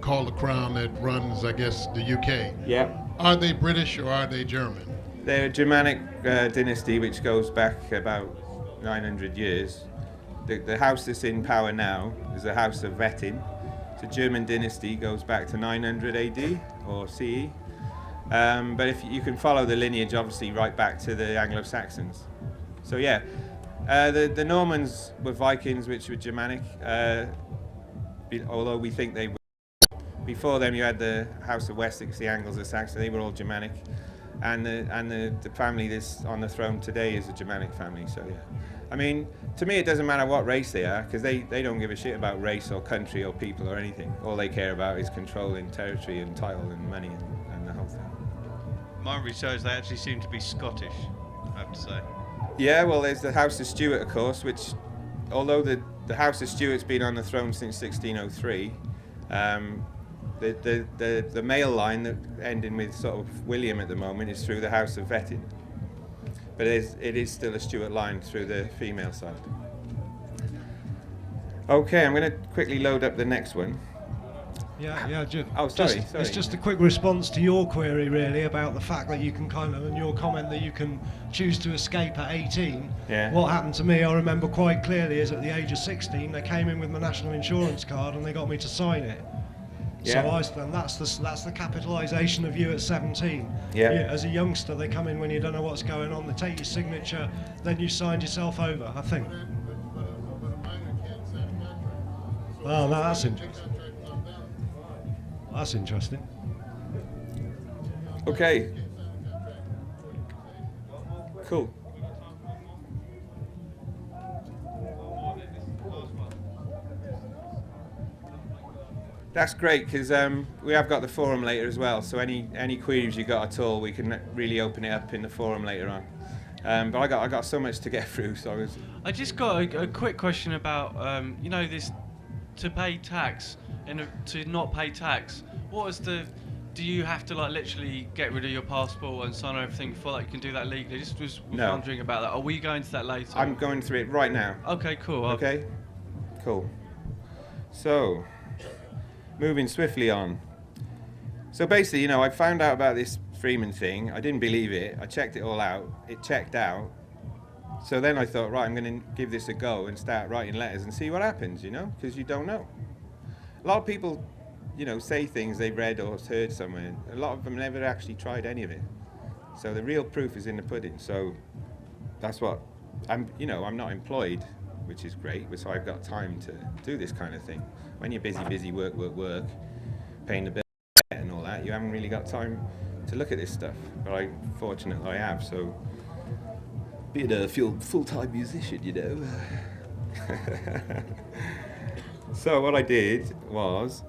called the Crown that runs, I guess, the UK. Yeah. Are they British or are they German? They're a Germanic dynasty which goes back about 900 years. The house that's in power now is the House of Wettin. It's a German dynasty, goes back to 900 AD or CE. But if you can follow the lineage, obviously, right back to the Anglo-Saxons. So yeah, the Normans were Vikings, which were Germanic, although we think they were. Before them, you had the House of Wessex, the Angles, the Saxons. They were all Germanic, and the family that's on the throne today is a Germanic family. So yeah, I mean, to me, it doesn't matter what race they are, because they don't give a shit about race or country or people or anything. All they care about is controlling territory and title and money and the whole thing. My research, they actually seem to be Scottish, I have to say. Yeah, well, there's the House of Stuart, of course, which, although the House of Stuart's been on the throne since 1603, the male line that ending with sort of William at the moment is through the House of Wettin. But it is still a Stuart line through the female side. Okay, I'm going to quickly load up the next one. Yeah. Oh, sorry. It's just a quick response to your query, really, about the fact that you can and your comment that you can choose to escape at 18. Yeah. What happened to me, I remember quite clearly, is at the age of 16, they came in with my national insurance card and they got me to sign it. Yeah. So that's the capitalisation of you at 17. Yeah. As a youngster, they come in when you don't know what's going on. They take your signature, then you signed yourself over, I think. Oh, no, that's interesting. That's interesting. Okay. Cool. That's great, because we have got the forum later as well, so any queries you got at all, we can really open it up in the forum later on. But I got so much to get through, so I just got a quick question about this to pay tax and to not pay tax. What is do you have to literally get rid of your passport and sign everything before you can do that legally? Just was wondering about that. Are we going to that later? I'm going through it right now. Okay, cool. Okay, cool. So, moving swiftly on. So basically, I found out about this Freeman thing. I didn't believe it. I checked it all out. It checked out. So then I thought, right, I'm going to give this a go and start writing letters and see what happens, because you don't know. A lot of people say things they've read or heard somewhere. A lot of them never actually tried any of it. So the real proof is in the pudding. So that's what I'm not employed, which is great, so I've got time to do this kind of thing. When you're busy, work, paying the bill and all that, you haven't really got time to look at this stuff. But fortunately I have, so being a full-time musician, So what I did was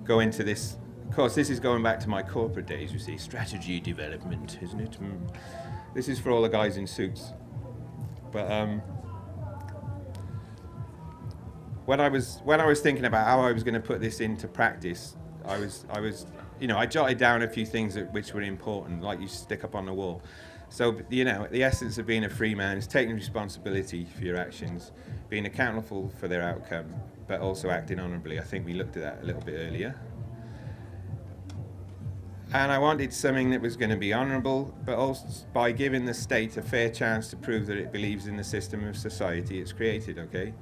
go into this. Of course, this is going back to my corporate days, you see, strategy development, isn't it? This is for all the guys in suits. But when I was thinking about how I was going to put this into practice, I jotted down a few things which were important, like you stick up on the wall. So, the essence of being a free man is taking responsibility for your actions, being accountable for their outcome, but also acting honourably. I think we looked at that a little bit earlier. And I wanted something that was going to be honourable, but also by giving the state a fair chance to prove that it believes in the system of society it's created, okay?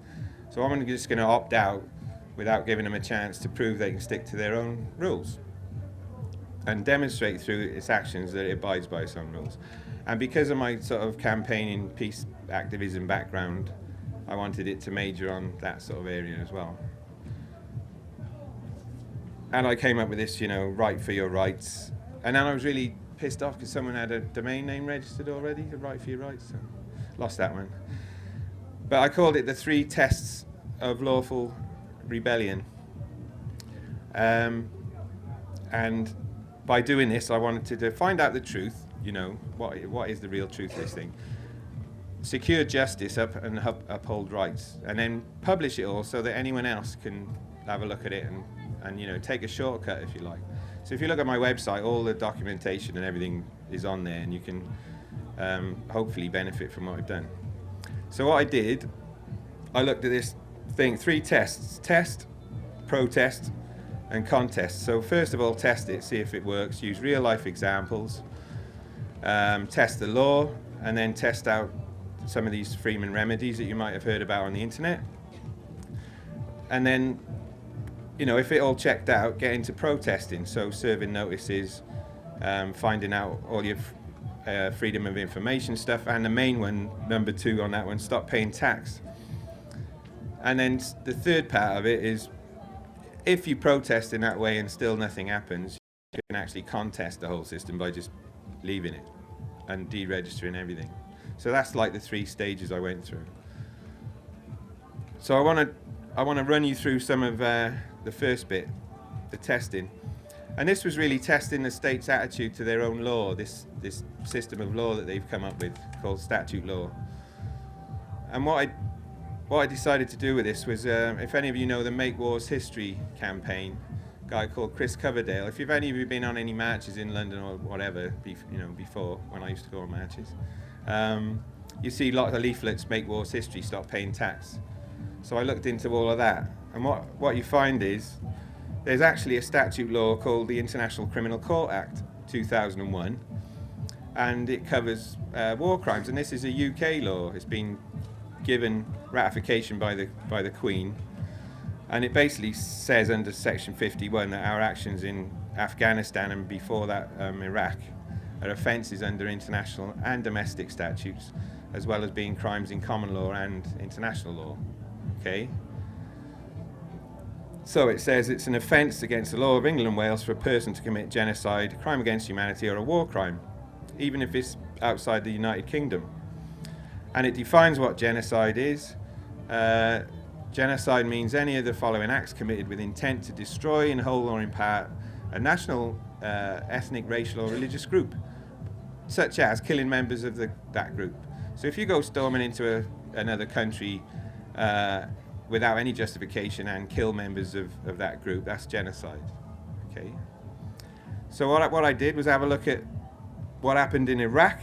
So I'm just going to opt out without giving them a chance to prove they can stick to their own rules and demonstrate through its actions that it abides by its own rules. And because of my sort of campaigning, peace activism background, I wanted it to major on that sort of area as well. And I came up with this, right for your rights. And then I was really pissed off because someone had a domain name registered already, the right for your rights. So lost that one. But I called it the 3 tests of lawful rebellion. And by doing this, I wanted to find out the truth, what is the real truth of this thing. Secure justice and uphold rights. And then publish it all so that anyone else can have a look at it and take a shortcut if you like. So if you look at my website, all the documentation and everything is on there, and you can hopefully benefit from what I've done. So what I did, I looked at this thing, 3 tests: test, protest, and contest. So first of all, test it, see if it works, use real life examples, test the law, and then test out some of these Freeman remedies that you might have heard about on the internet. And then if it all checked out, get into protesting, so serving notices, finding out all your freedom of information stuff, and the main one, number 2 on that one, stop paying tax. And then the third part of it is, if you protest in that way and still nothing happens, you can actually contest the whole system by just leaving it and deregistering everything. So that's like the 3 stages I went through. So I want to run you through some of the first bit, the testing. And this was really testing the state's attitude to their own law, this system of law that they've come up with called statute law. And what I decided to do with this was, if any of you know the Make Wars History campaign, a guy called Chris Coverdale. If any of you been on any marches in London or whatever, before, when I used to go on marches, you see lots of leaflets, Make Wars History, stop paying tax. So I looked into all of that, and what you find is there's actually a statute law called the International Criminal Court Act 2001, and it covers war crimes, and this is a UK law. It's been given ratification by the Queen, and it basically says under section 51 that our actions in Afghanistan and before that Iraq are offences under international and domestic statutes, as well as being crimes in common law and international law. Okay. So it says it's an offence against the law of England and Wales for a person to commit genocide, crime against humanity, or a war crime, even if it's outside the United Kingdom. And it defines what genocide is. Genocide means any of the following acts committed with intent to destroy in whole or in part a national, ethnic, racial, or religious group, such as killing members of that group. So if you go storming into another country without any justification and kill members of that group, that's genocide. Okay. So what I did was have a look at what happened in Iraq.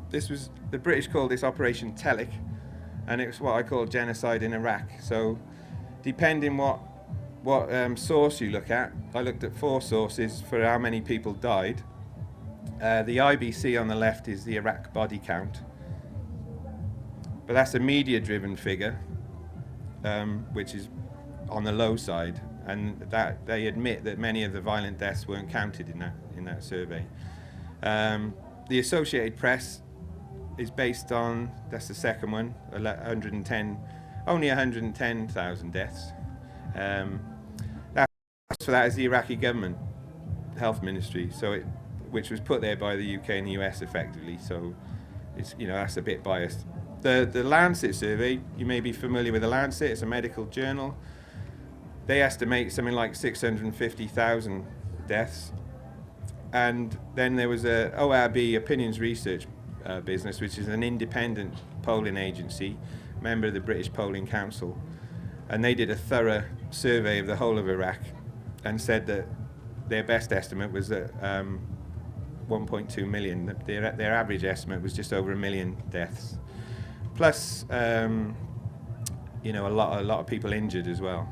This was, the British called this Operation Telic, and it's what I call genocide in Iraq. So depending what source you look at, I looked at 4 sources for how many people died. The IBC on the left is the Iraq body count, but that's a media-driven figure, which is on the low side. and that they admit that many of the violent deaths weren't counted in that survey. The Associated Press is based on, that's the second one, only 110,000 deaths. For that is the Iraqi government health ministry, which was put there by the UK and the US effectively. So it's, that's a bit biased. The Lancet survey, you may be familiar with the Lancet. It's a medical journal. They estimate something like 650,000 deaths. And then there was a ORB Opinions Research business, which is an independent polling agency, member of the British Polling Council, and they did a thorough survey of the whole of Iraq and said that their best estimate was that 1.2 million. Their average estimate was just over 1 million deaths, plus a lot of people injured as well,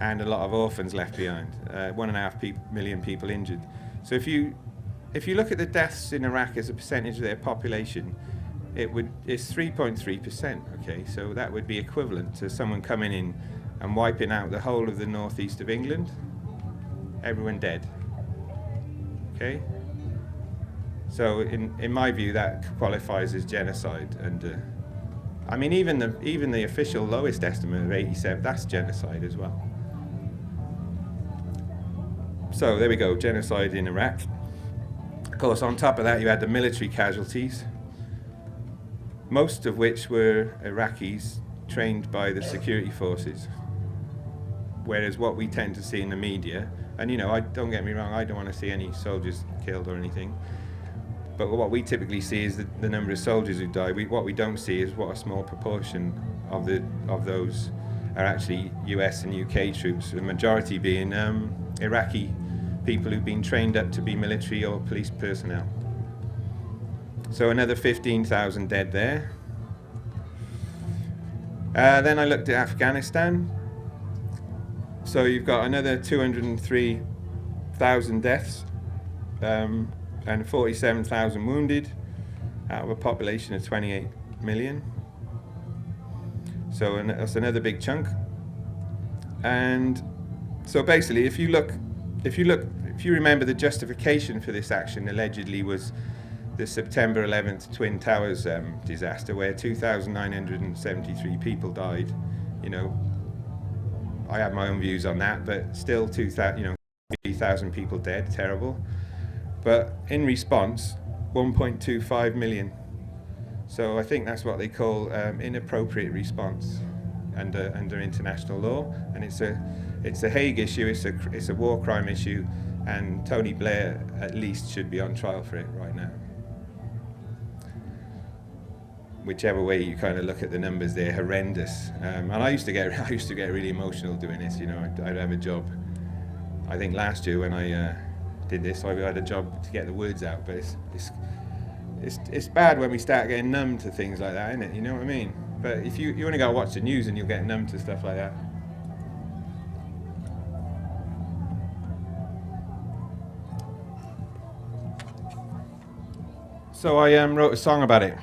and a lot of orphans left behind. 1.5 million people injured. So if you look at the deaths in Iraq as a percentage of their population, it's 3.3%. Okay, so that would be equivalent to someone coming in and wiping out the whole of the northeast of England. Everyone dead. Okay. So in my view, that qualifies as genocide. And I mean, even the official lowest estimate of 87, that's genocide as well. So there we go, genocide in Iraq. Of course, on top of that, you had the military casualties, most of which were Iraqis trained by the security forces. Whereas what we tend to see in the media, and don't get me wrong, I don't want to see any soldiers killed or anything, but what we typically see is the number of soldiers who die. What we don't see is what a small proportion of those are actually US and UK troops, the majority being Iraqi people who've been trained up to be military or police personnel. So another 15,000 dead there. Then I looked at Afghanistan. So you've got another 203,000 deaths and 47,000 wounded out of a population of 28 million. So that's another big chunk. And so basically, if you remember, the justification for this action allegedly was the September 11th Twin Towers disaster, where 2,973 people died. I have my own views on that, but still 3,000 people dead, terrible. But in response, 1.25 million. So I think that's what they call inappropriate response under international law, and it's a Hague issue. It's a war crime issue, and Tony Blair at least should be on trial for it right now. Whichever way you kind of look at the numbers, they're horrendous. And I used to get really emotional doing this. I'd have a job. I think last year when I did this, I had a job to get the words out. But it's bad when we start getting numb to things like that, isn't it? You know what I mean? But if you only got to watch the news and you'll get numb to stuff like that. So I wrote a song about it.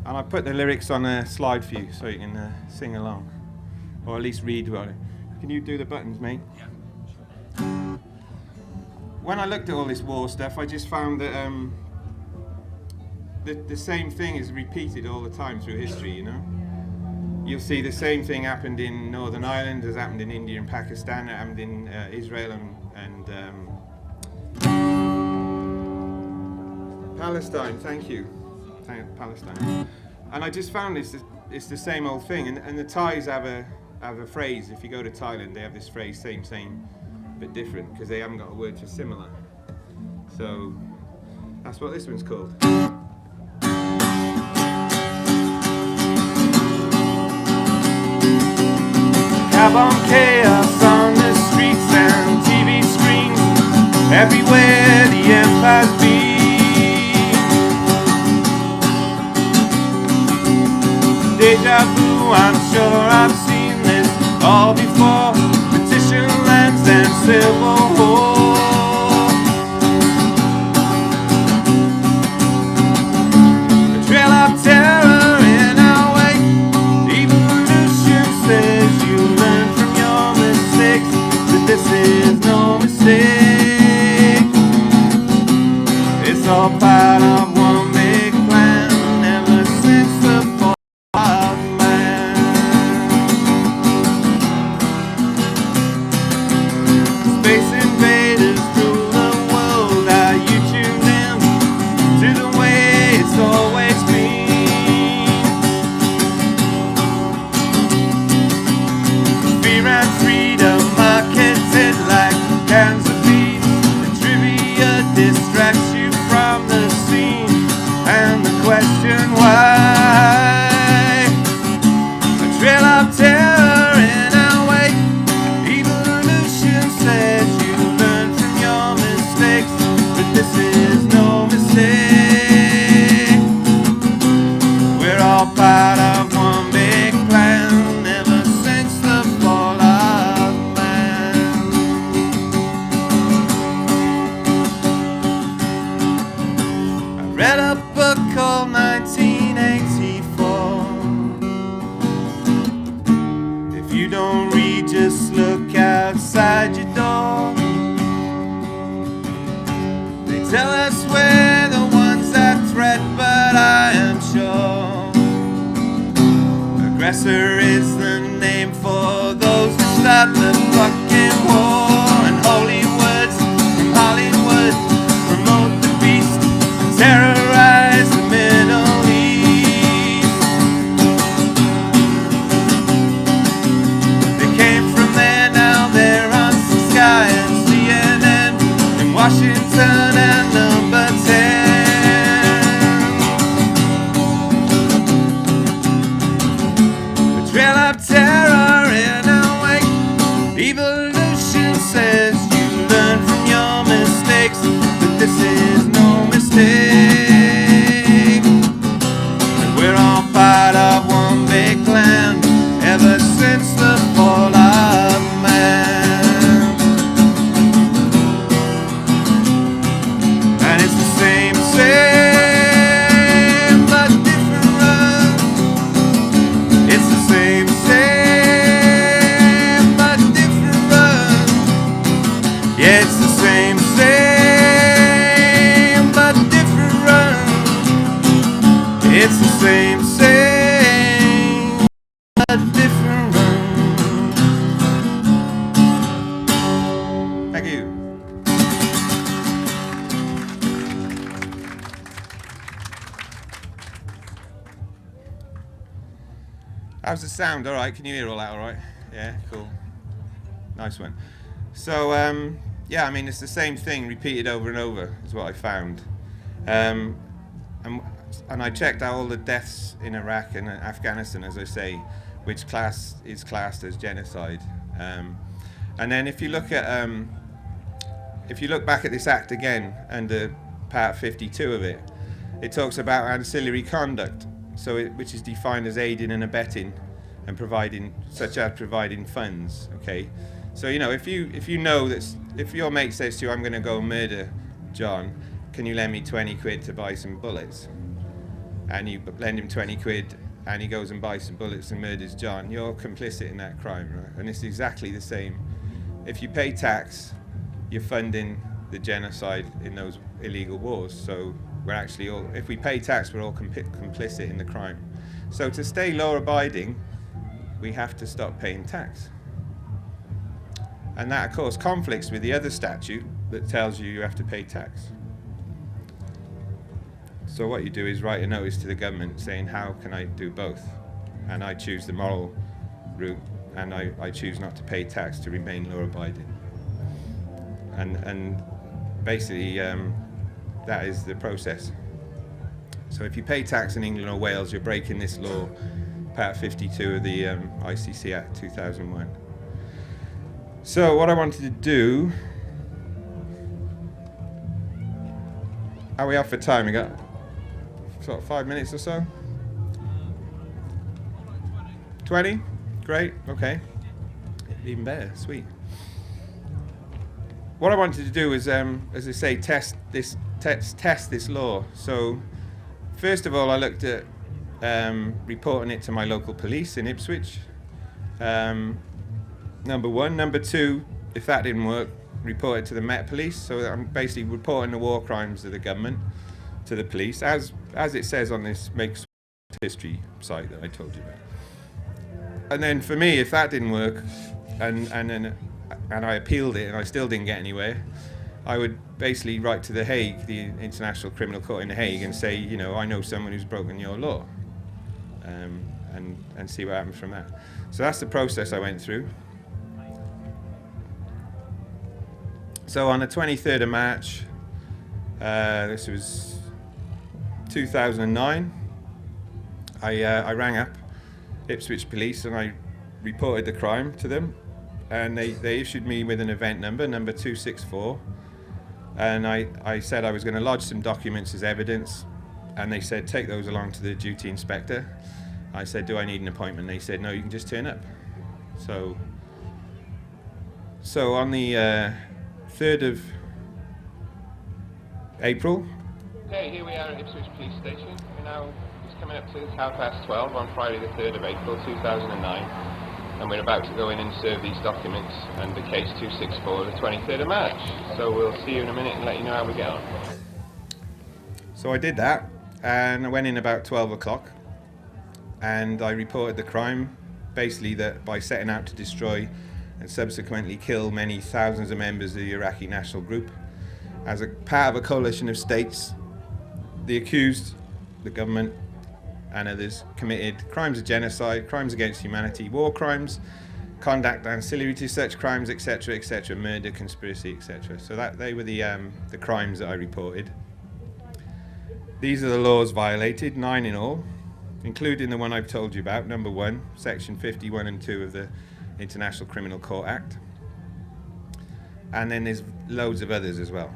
And I put the lyrics on a slide for you so you can sing along, or at least read about it. Can you do the buttons, mate? Yeah. When I looked at all this war stuff, I just found that the same thing is repeated all the time through history. You'll see the same thing happened in Northern Ireland, has happened in India and Pakistan, it happened in Israel and Palestine. Thank you. Palestine. And I just found it's the same old thing. And the Thais have a phrase. If you go to Thailand, they have this phrase, same, but different, because they haven't got a word for similar. So that's what this one's called. Carbon chaos on the streets and TV screens everywhere the empire's been. Deja vu, I'm sure I've seen this all before. Petition lands and civil war. distracts you from the scene and the question why. A trail of terror in our wake. Evolution says you learn from your mistakes, but this is no mistake. We're all part of one big plan ever since the fall of man. I read a book called 1984. If you don't read, just look outside your door. They tell us we're the ones that threat, but I am sure aggressor is the name for those who start the fucking war. And holy words from Hollywood promote the beast and terrorize the Middle East. They came from there, now they're on Sky and CNN in Washington and number 10. Trail of terror in our wake. Evolution says you learn from your mistakes, but this is no mistake. And we're all part of one big plan ever since the fall of man. And it's the same, but different. It's the same, but different. Yeah, it's the same, but different. It's the same, but different. Thank you. How's the sound? All right, can you hear all that all right? Yeah, cool. Nice one. So, yeah, I mean, it's the same thing repeated over and over is what I found. And I checked out all the deaths in Iraq and Afghanistan, as I say, which class is classed as genocide. And then if you look at, if you look back at this act again, under part 52 of it, it talks about ancillary conduct. So which is defined as aiding and abetting and providing, such as providing funds, okay? So, you know, if you know that, if your mate says to you, I'm going to go murder John, can you lend me 20 quid to buy some bullets? And you lend him 20 quid and he goes and buys some bullets and murders John, you're complicit in that crime, right? And it's exactly the same. If you pay tax, you're funding the genocide in those illegal wars. So we're actually all, if we pay tax, we're all complicit in the crime. So to stay law-abiding, we have to stop paying tax. And that, of course, conflicts with the other statute that tells you you have to pay tax. So what you do is write a notice to the government saying, how can I do both? And I choose the moral route, and I choose not to pay tax to remain law-abiding. And basically, that is the process. So if you pay tax in England or Wales, you're breaking this law, Part 52 of the ICC Act 2001. So what I wanted to do, are we off for time? We got sort of 5 minutes or so? 20? Great, okay. Even better, sweet. What I wanted to do is, as I say, test this law. So, first of all, I looked at reporting it to my local police in Ipswich. Number one. Number two, if that didn't work, report it to the Met Police. So I'm basically reporting the war crimes of the government to the police, as it says on this Make History site that I told you about. And then for me, if that didn't work, and I appealed it and I still didn't get anywhere, I would basically write to The Hague, the International Criminal Court in The Hague, and say, you know, I know someone who's broken your law, and see what happens from that. So that's the process I went through. So on the 23rd of March, This was 2009. I rang up Ipswich Police and I reported the crime to them, and they issued me with an event number 264, and I said I was going to lodge some documents as evidence, and they said take those along to the duty inspector. I said, do I need an appointment? They said, no, you can just turn up. So on the 3rd of April. Okay, here we are at Ipswich Police Station. We're now just coming up to 12:30 on Friday the 3rd of April 2009, and we're about to go in and serve these documents under case 264 the 23rd of March. So we'll see you in a minute and let you know how we get on. So I did that, and I went in about 12 o'clock, and I reported the crime, basically that by setting out to destroy and subsequently kill many thousands of members of the Iraqi national group, as a part of a coalition of states, the accused, the government and others, committed crimes of genocide, crimes against humanity, war crimes, conduct ancillary to such crimes, etc., etc., murder, conspiracy, etc. So that they were the crimes that I reported. These are the laws violated, 9 in all, including the one I've told you about, number 1, section 51 and 2 of the International Criminal Court Act. And then there's loads of others as well,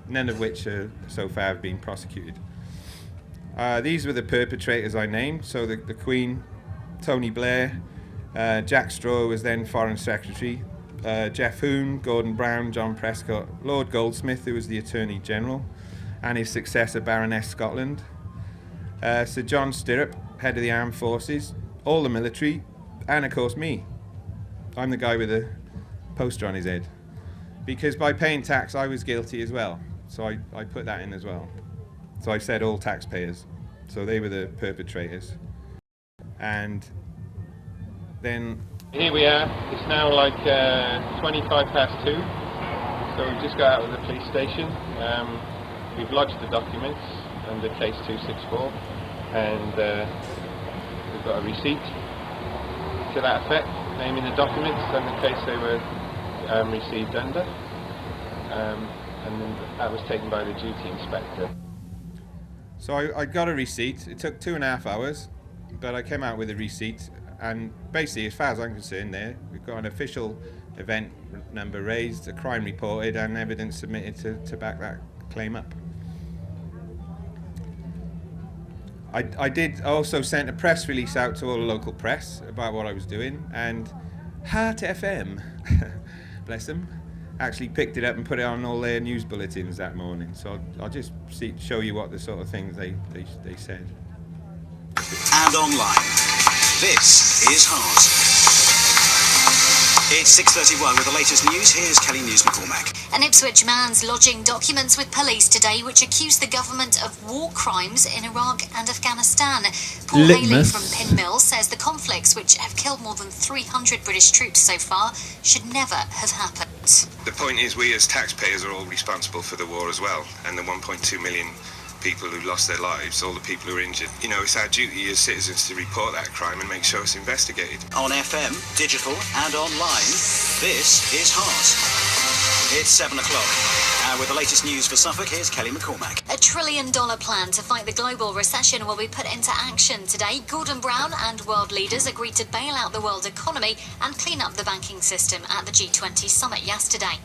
none of which so far have been prosecuted. These were the perpetrators I named. So the Queen, Tony Blair, Jack Straw was then Foreign Secretary, Jeff Hoon, Gordon Brown, John Prescott, Lord Goldsmith, who was the Attorney General, and his successor, Baroness Scotland, Sir John Stirrup, head of the armed forces, all the military, and of course me. I'm the guy with a poster on his head. Because by paying tax, I was guilty as well. So I put that in as well. So I said all taxpayers. So they were the perpetrators. And then... Here we are. It's now like 2:25 So we've just got out of the police station. We've lodged the documents under case 264. And we've got a receipt to that effect, naming the documents and the case they were received under, and then that was taken by the duty inspector. So I got a receipt. It took 2.5 hours, but I came out with a receipt, and basically, as far as I'm concerned, we've got an official event number raised, a crime reported, and evidence submitted to back that claim up. I also sent a press release out to all the local press about what I was doing, and Heart FM, bless them, actually picked it up and put it on all their news bulletins that morning. So I'll just show you what the sort of things they said. And online. This is Heart. It's 6:31 with the latest news. Here's Kelly News McCormack. An Ipswich man's lodging documents with police today which accuse the government of war crimes in Iraq and Afghanistan. Paul Haley from Pin Mill says the conflicts, which have killed more than 300 British troops so far, should never have happened. The point is, we as taxpayers are all responsible for the war as well, and the 1.2 million people who lost their lives, all the people who are injured. You know, it's our duty as citizens to report that crime and make sure it's investigated. On FM, digital and online, this is Heart. It's 7 o'clock. With the latest news for Suffolk, here's Kelly McCormack. $1 trillion plan to fight the global recession will be put into action today. Gordon Brown and world leaders agreed to bail out the world economy and clean up the banking system at the G20 summit yesterday.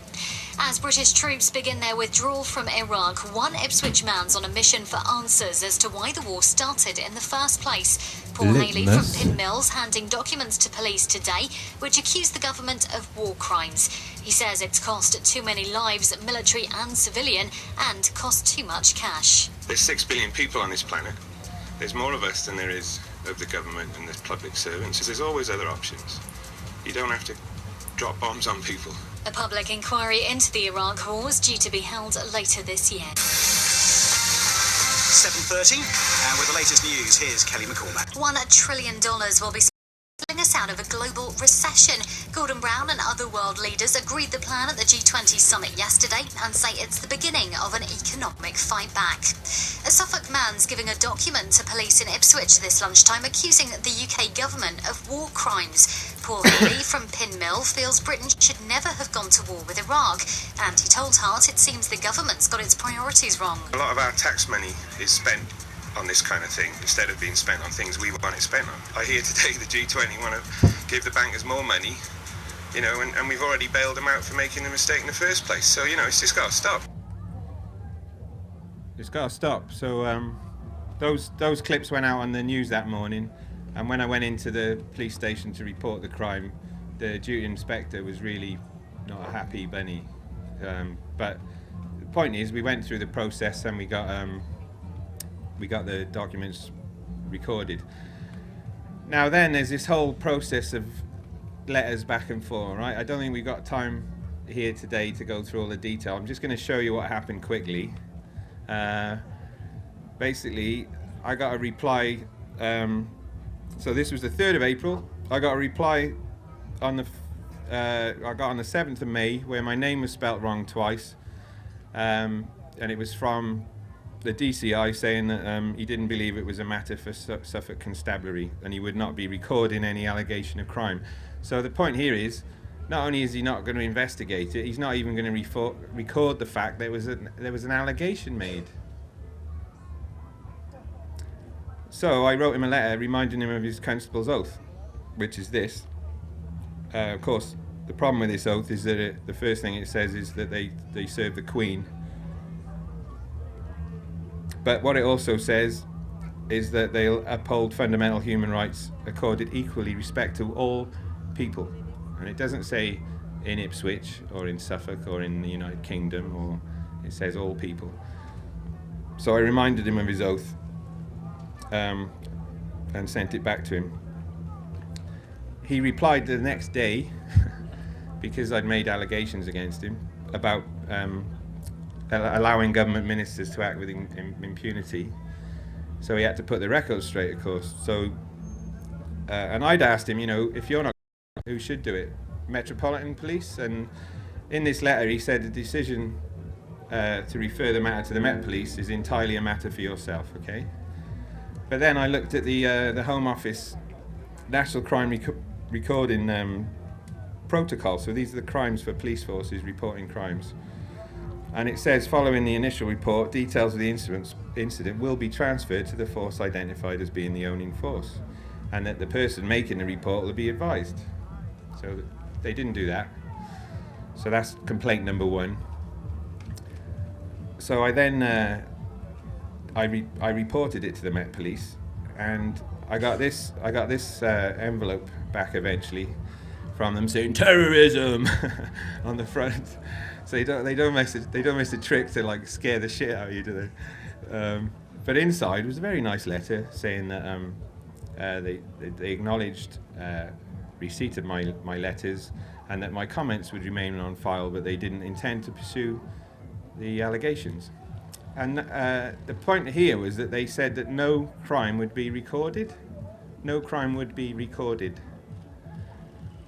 As British troops begin their withdrawal from Iraq, one Ipswich man's on a mission for answers as to why the war started in the first place. Paul Haley from Pin Mills handing documents to police today which accuse the government of war crimes. He says it's cost too many lives, military and civilian, and cost too much cash. There's 6 billion people on this planet. There's more of us than there is of the government and the public servants. So there's always other options. You don't have to drop bombs on people. A public inquiry into the Iraq war is due to be held later this year. 7:30, and with the latest news, here's Kelly McCormack. $1 trillion will be pulling us out of a global recession. Gordon Brown and other world leaders agreed the plan at the G20 summit yesterday and say it's the beginning of an economic fight back. A Suffolk man's giving a document to police in Ipswich this lunchtime accusing the UK government of war crimes. Paul Healy from Pin Mill feels Britain should never have gone to war with Iraq, and he told Hart it seems the government's got its priorities wrong. A lot of our tax money is spent on this kind of thing instead of being spent on things we want it spent on. I hear today the G20 want to give the bankers more money, you know, and we've already bailed them out for making the mistake in the first place. So, you know, it's just got to stop. It's got to stop. So those clips went out on the news that morning, and when I went into the police station to report the crime, the duty inspector was really not a happy bunny. But the point is, we went through the process and we got the documents recorded. Now then, there's this whole process of letters back and forth, right? I don't think we've got time here today to go through all the detail. I'm just going to show you what happened quickly. Basically, I got a reply. So this was the 3rd of April. I got a reply on the I got on the 7th of May where my name was spelt wrong twice, and it was from the DCI saying that he didn't believe it was a matter for Suffolk Constabulary and he would not be recording any allegation of crime. So the point here is, not only is he not going to investigate it, he's not even going to record the fact there was an allegation made. So I wrote him a letter reminding him of his constable's oath, which is this. Of course, the problem with this oath is that the first thing it says is that they serve the Queen. But what it also says is that they'll uphold fundamental human rights accorded equally respect to all people. And it doesn't say in Ipswich or in Suffolk or in the United Kingdom, or it says all people. So I reminded him of his oath and sent it back to him. He replied the next day, because I'd made allegations against him about allowing government ministers to act with impunity. So he had to put the records straight, of course. So, and I'd asked him, you know, if you're not, who should do it? Metropolitan Police? And in this letter he said the decision to refer the matter to the Met Police is entirely a matter for yourself, okay? But then I looked at the Home Office National Crime Recording Protocol. So these are the crimes for police forces reporting crimes. And it says, following the initial report, details of the incident will be transferred to the force identified as being the owning force, and that the person making the report will be advised. So they didn't do that. So that's complaint number 1. So I then I reported it to the Met Police, and I got this envelope back eventually from them saying terrorism on the front. So they don't miss a trick to like scare the shit out of you, do they? But inside was a very nice letter saying that they acknowledged receipt of my letters and that my comments would remain on file, but they didn't intend to pursue the allegations. And the point here was that they said that no crime would be recorded. No crime would be recorded.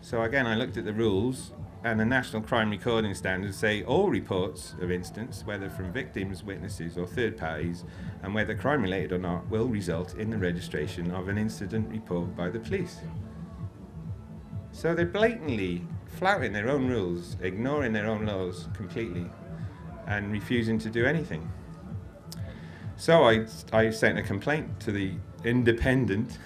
So again, I looked at the rules, and the National Crime Recording Standards say all reports of incidents, whether from victims, witnesses, or third parties, and whether crime related or not, will result in the registration of an incident report by the police. So they're blatantly flouting their own rules, ignoring their own laws completely, and refusing to do anything. So I sent a complaint to the Independent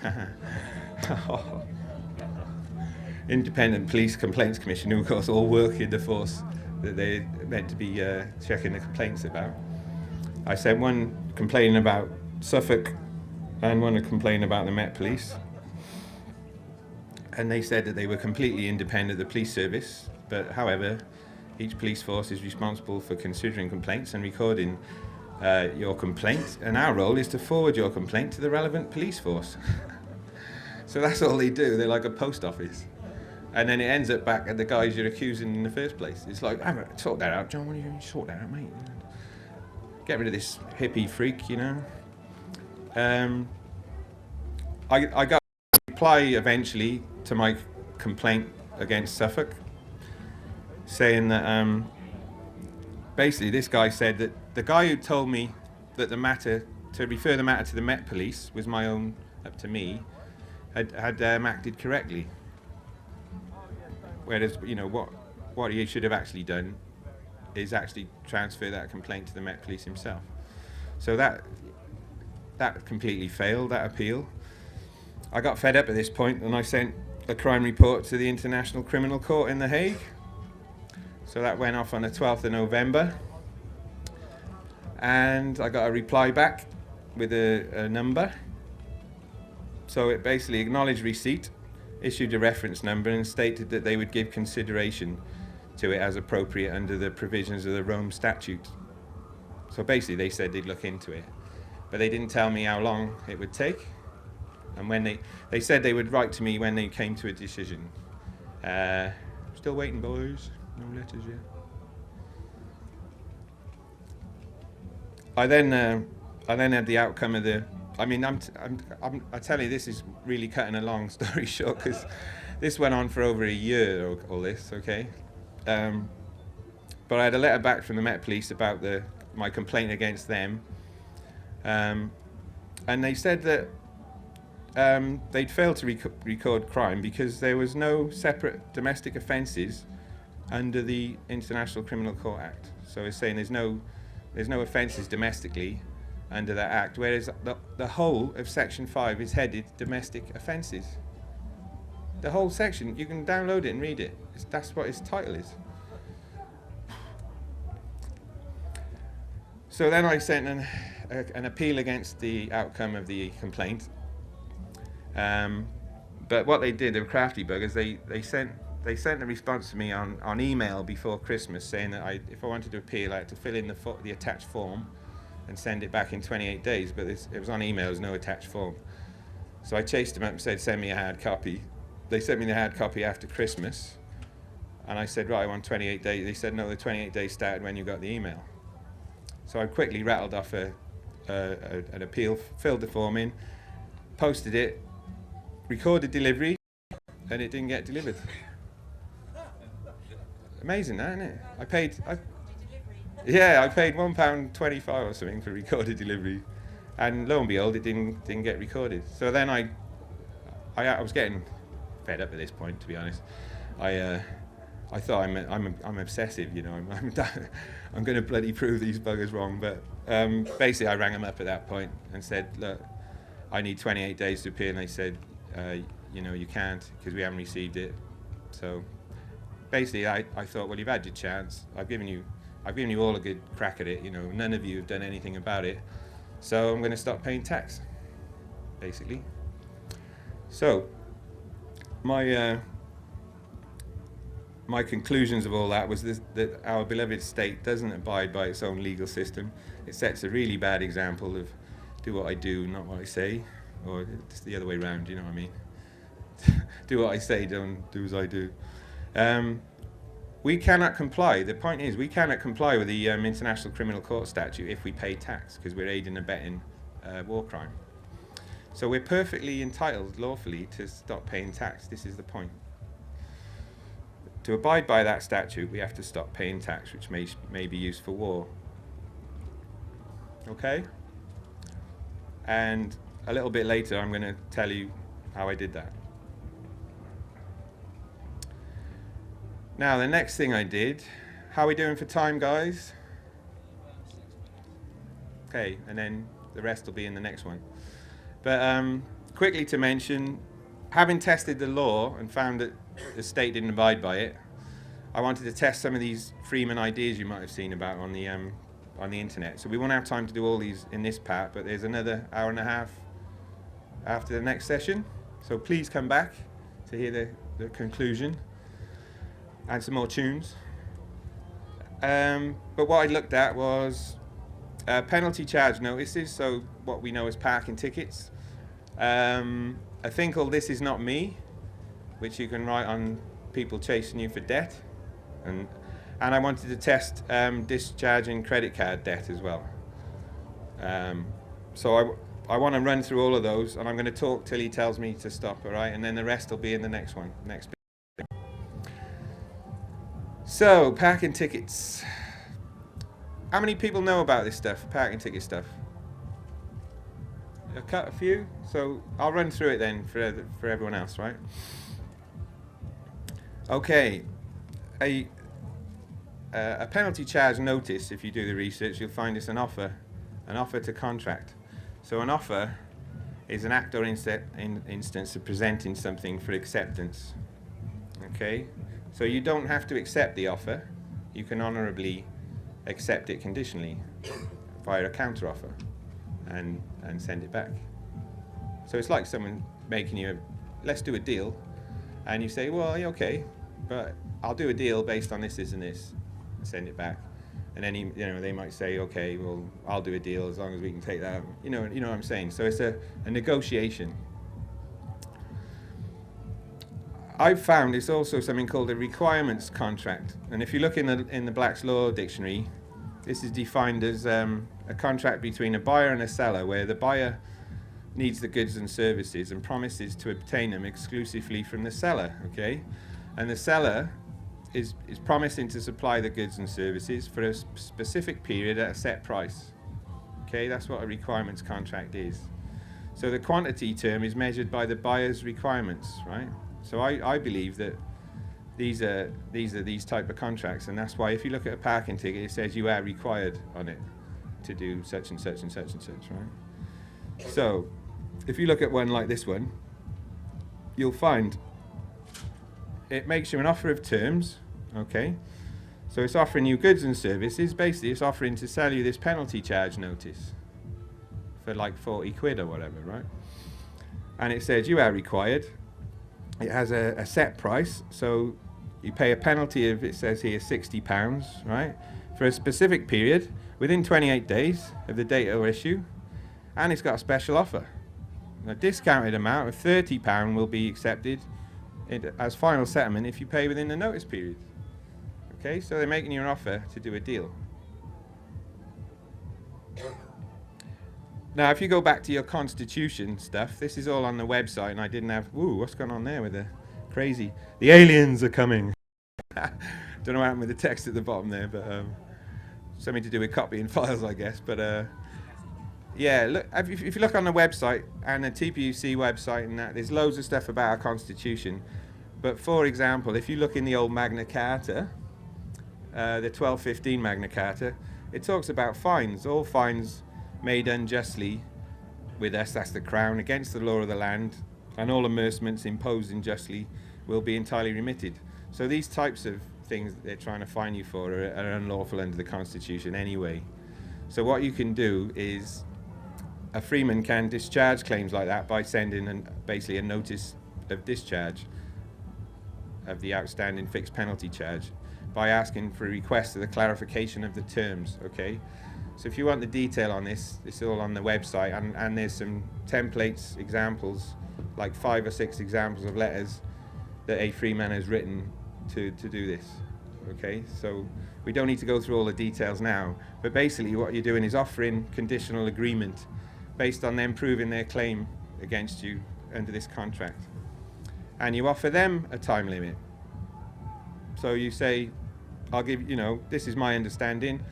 Police Complaints Commission, who of course all work in the force that they're meant to be checking the complaints about. I sent one complaining about Suffolk and one complaining about the Met Police. And they said that they were completely independent of the police service, but however, each police force is responsible for considering complaints and recording your complaint, and our role is to forward your complaint to the relevant police force. So that's all they do. They're like a post office. And then it ends up back at the guys you're accusing in the first place. It's like, sort that out, John. What do you sort that out, mate? Get rid of this hippie freak, you know. I got a reply eventually to my complaint against Suffolk, saying that basically this guy said that the guy who told me that the matter, to refer the matter to the Met Police, was my own, up to me, had acted correctly. Whereas, you know, what he should have actually done is actually transfer that complaint to the Met Police himself. So that completely failed, that appeal. I got fed up at this point and I sent a crime report to the International Criminal Court in The Hague. So that went off on the 12th of November. And I got a reply back with a number. So it basically acknowledged receipt, issued a reference number, and stated that they would give consideration to it as appropriate under the provisions of the Rome Statute. So basically they said they'd look into it, but they didn't tell me how long it would take. And when they said they would write to me when they came to a decision. Still waiting, boys. No letters yet. I then had the outcome of the. I mean, I tell you, this is really cutting a long story short, because this went on for over a year. All this, okay. But I had a letter back from the Met Police about my complaint against them, and they said that they'd failed to record crime because there was no separate domestic offences under the International Criminal Court Act. So it's saying there's no offences domestically under that act, whereas the whole of Section 5 is headed domestic offences. The whole section, you can download it and read it. That's what its title is. So then I sent an appeal against the outcome of the complaint. But what they did, they were crafty buggers, they sent a response to me on email before Christmas saying that if I wanted to appeal, I had to fill in the attached form and send it back in 28 days, but it was on email, there's no attached form. So I chased them up and said, send me a hard copy. They sent me the hard copy after Christmas, and I said, right, I want 28 days. They said, no, the 28 days started when you got the email. So I quickly rattled off an appeal, filled the form in, posted it, recorded delivery, and it didn't get delivered. Amazing, that, isn't it? I paid £1.25 or something for recorded delivery, and lo and behold, it didn't get recorded. So then I was getting fed up at this point, to be honest. I thought I'm obsessive, you know. I'm going to bloody prove these buggers wrong. But basically, I rang them up at that point and said, look, I need 28 days to appeal, and they said, you know, you can't because we haven't received it. So basically, I thought, well, you've had your chance. I've given you all a good crack at it. You know, none of you have done anything about it. So I'm going to stop paying tax, basically. So my conclusions of all that was that our beloved state doesn't abide by its own legal system. It sets a really bad example of do what I do, not what I say, or it's the other way around, you know what I mean? Do what I say, don't do as I do. We cannot comply. The point is, we cannot comply with the International Criminal Court statute if we pay tax, because we're aiding and abetting war crime. So we're perfectly entitled, lawfully, to stop paying tax. This is the point. To abide by that statute, we have to stop paying tax, which may be used for war. Okay? And a little bit later, I'm going to tell you how I did that. Now, the next thing I did, how are we doing for time, guys? Okay, and then the rest will be in the next one. But quickly to mention, having tested the law and found that the state didn't abide by it, I wanted to test some of these Freeman ideas you might have seen about on the internet. So we won't have time to do all these in this part, but there's another hour and a half after the next session. So please come back to hear the conclusion and some more tunes. But what I looked at was penalty charge notices, so what we know as parking tickets. A thing called This Is Not Me, which you can write on people chasing you for debt. And I wanted to test discharging credit card debt as well. So I want to run through all of those, and I'm going to talk till he tells me to stop, all right? And then the rest will be in the next one, next bit. So, parking tickets. How many people know about this stuff, parking ticket stuff? A few? So I'll run through it then for everyone else, right? Okay, a penalty charge notice, if you do the research, you'll find it's an offer to contract. So an offer is an act or instance of presenting something for acceptance. Okay, so you don't have to accept the offer. You can honourably accept it conditionally via a counter offer and send it back. So it's like someone making you let's do a deal, and you say, well, yeah, okay, but I'll do a deal based on this, this, and this, and send it back. And then they might say, okay, well, I'll do a deal as long as we can take that. You know what I'm saying. So it's a negotiation. I've found it's also something called a requirements contract. And if you look in the Black's Law Dictionary, this is defined as a contract between a buyer and a seller, where the buyer needs the goods and services and promises to obtain them exclusively from the seller. Okay, and the seller is promising to supply the goods and services for a specific period at a set price. Okay, that's what a requirements contract is. So the quantity term is measured by the buyer's requirements, right? So I believe that these are these type of contracts, and that's why if you look at a parking ticket, it says you are required on it to do such and such and such and such, right? So if you look at one like this one, you'll find it makes you an offer of terms, okay? So it's offering you goods and services. Basically, it's offering to sell you this penalty charge notice for like 40 quid or whatever, right? And it says you are required. It has a set price, so you pay a penalty of, it says here, £60, right? For a specific period, within 28 days of the date or issue, and it's got a special offer. A discounted amount of £30 will be accepted as final settlement if you pay within the notice period. Okay, so they're making you an offer to do a deal. Now, if you go back to your constitution stuff, this is all on the website, and I didn't have, what's going on there with the crazy, the aliens are coming. Don't know what happened with the text at the bottom there, but something to do with copying files, I guess. But yeah, look, if you look on the website and the TPUC website and that, there's loads of stuff about our constitution. But for example, if you look in the old Magna Carta, the 1215 Magna Carta, it talks about fines. All fines made unjustly with us, that's the Crown, against the law of the land, and all amercements imposed unjustly will be entirely remitted. So these types of things that they're trying to fine you for are unlawful under the Constitution anyway. So what you can do is, a freeman can discharge claims like that by sending basically a notice of discharge of the outstanding fixed penalty charge by asking for a request of the clarification of the terms, okay? So if you want the detail on this, it's all on the website, and there's some templates, examples, like 5 or 6 examples of letters that a freeman has written to do this, okay? So we don't need to go through all the details now, but basically what you're doing is offering conditional agreement based on them proving their claim against you under this contract. And you offer them a time limit. So you say, I'll give, this is my understanding.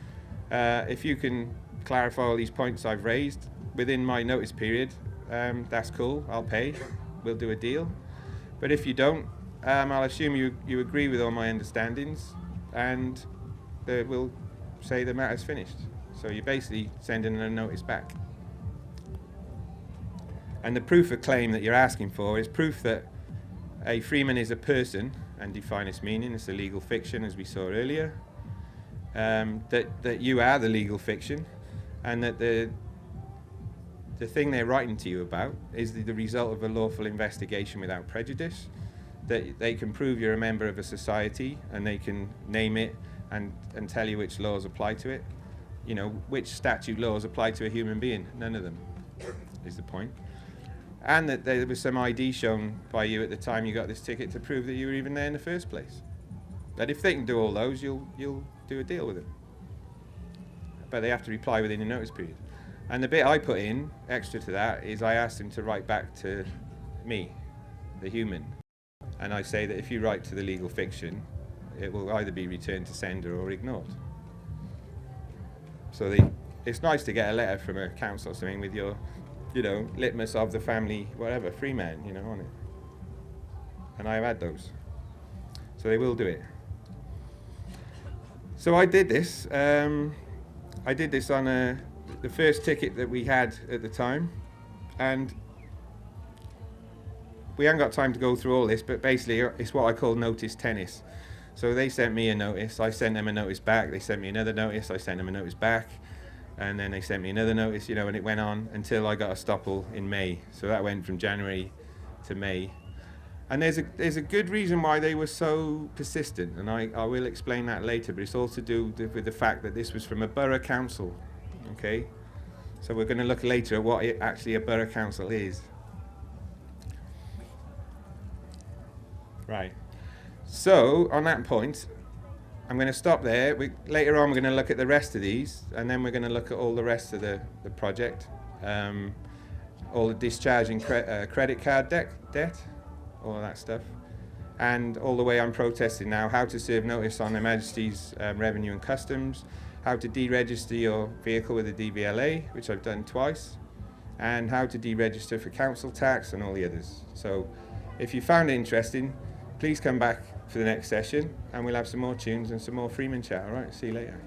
If you can clarify all these points I've raised within my notice period, that's cool, I'll pay, we'll do a deal. But if you don't, I'll assume you agree with all my understandings, and we'll say the matter's finished. So you're basically sending a notice back. And the proof of claim that you're asking for is proof that a freeman is a person, and define its meaning, it's a legal fiction as we saw earlier, that you are the legal fiction, and that the thing they're writing to you about is the result of a lawful investigation without prejudice, that they can prove you're a member of a society, and they can name it and tell you which laws apply to it. Which statute laws apply to a human being? None of them, is the point. And that there was some ID shown by you at the time you got this ticket to prove that you were even there in the first place. That if they can do all those, you'll do a deal with them. But they have to reply within a notice period. And the bit I put in, extra to that, is I asked them to write back to me, the human. And I say that if you write to the legal fiction, it will either be returned to sender or ignored. So it's nice to get a letter from a council or something with your litmus of the family, whatever, Freeman, on it. And I've had those. So they will do it. So I did this. I did this on the first ticket that we had at the time, and we haven't got time to go through all this, but basically it's what I call notice tennis. So they sent me a notice, I sent them a notice back, they sent me another notice, I sent them a notice back, and then they sent me another notice, you know, and it went on until I got a stopple in May. So that went from January to May. And there's a good reason why they were so persistent, and I will explain that later, but it's all to do with the fact that this was from a borough council, okay? So we're going to look later at what actually a borough council is. Right. So on that point, I'm going to stop there. Later on, we're going to look at the rest of these, and then we're going to look at all the rest of the project, all the discharging credit card debt, all of that stuff, and all the way I'm protesting now, how to serve notice on Her Majesty's Revenue and Customs, how to deregister your vehicle with a DVLA, which I've done twice, and how to deregister for council tax and all the others. So if you found it interesting, please come back for the next session, and we'll have some more tunes and some more Freeman chat. All right, see you later.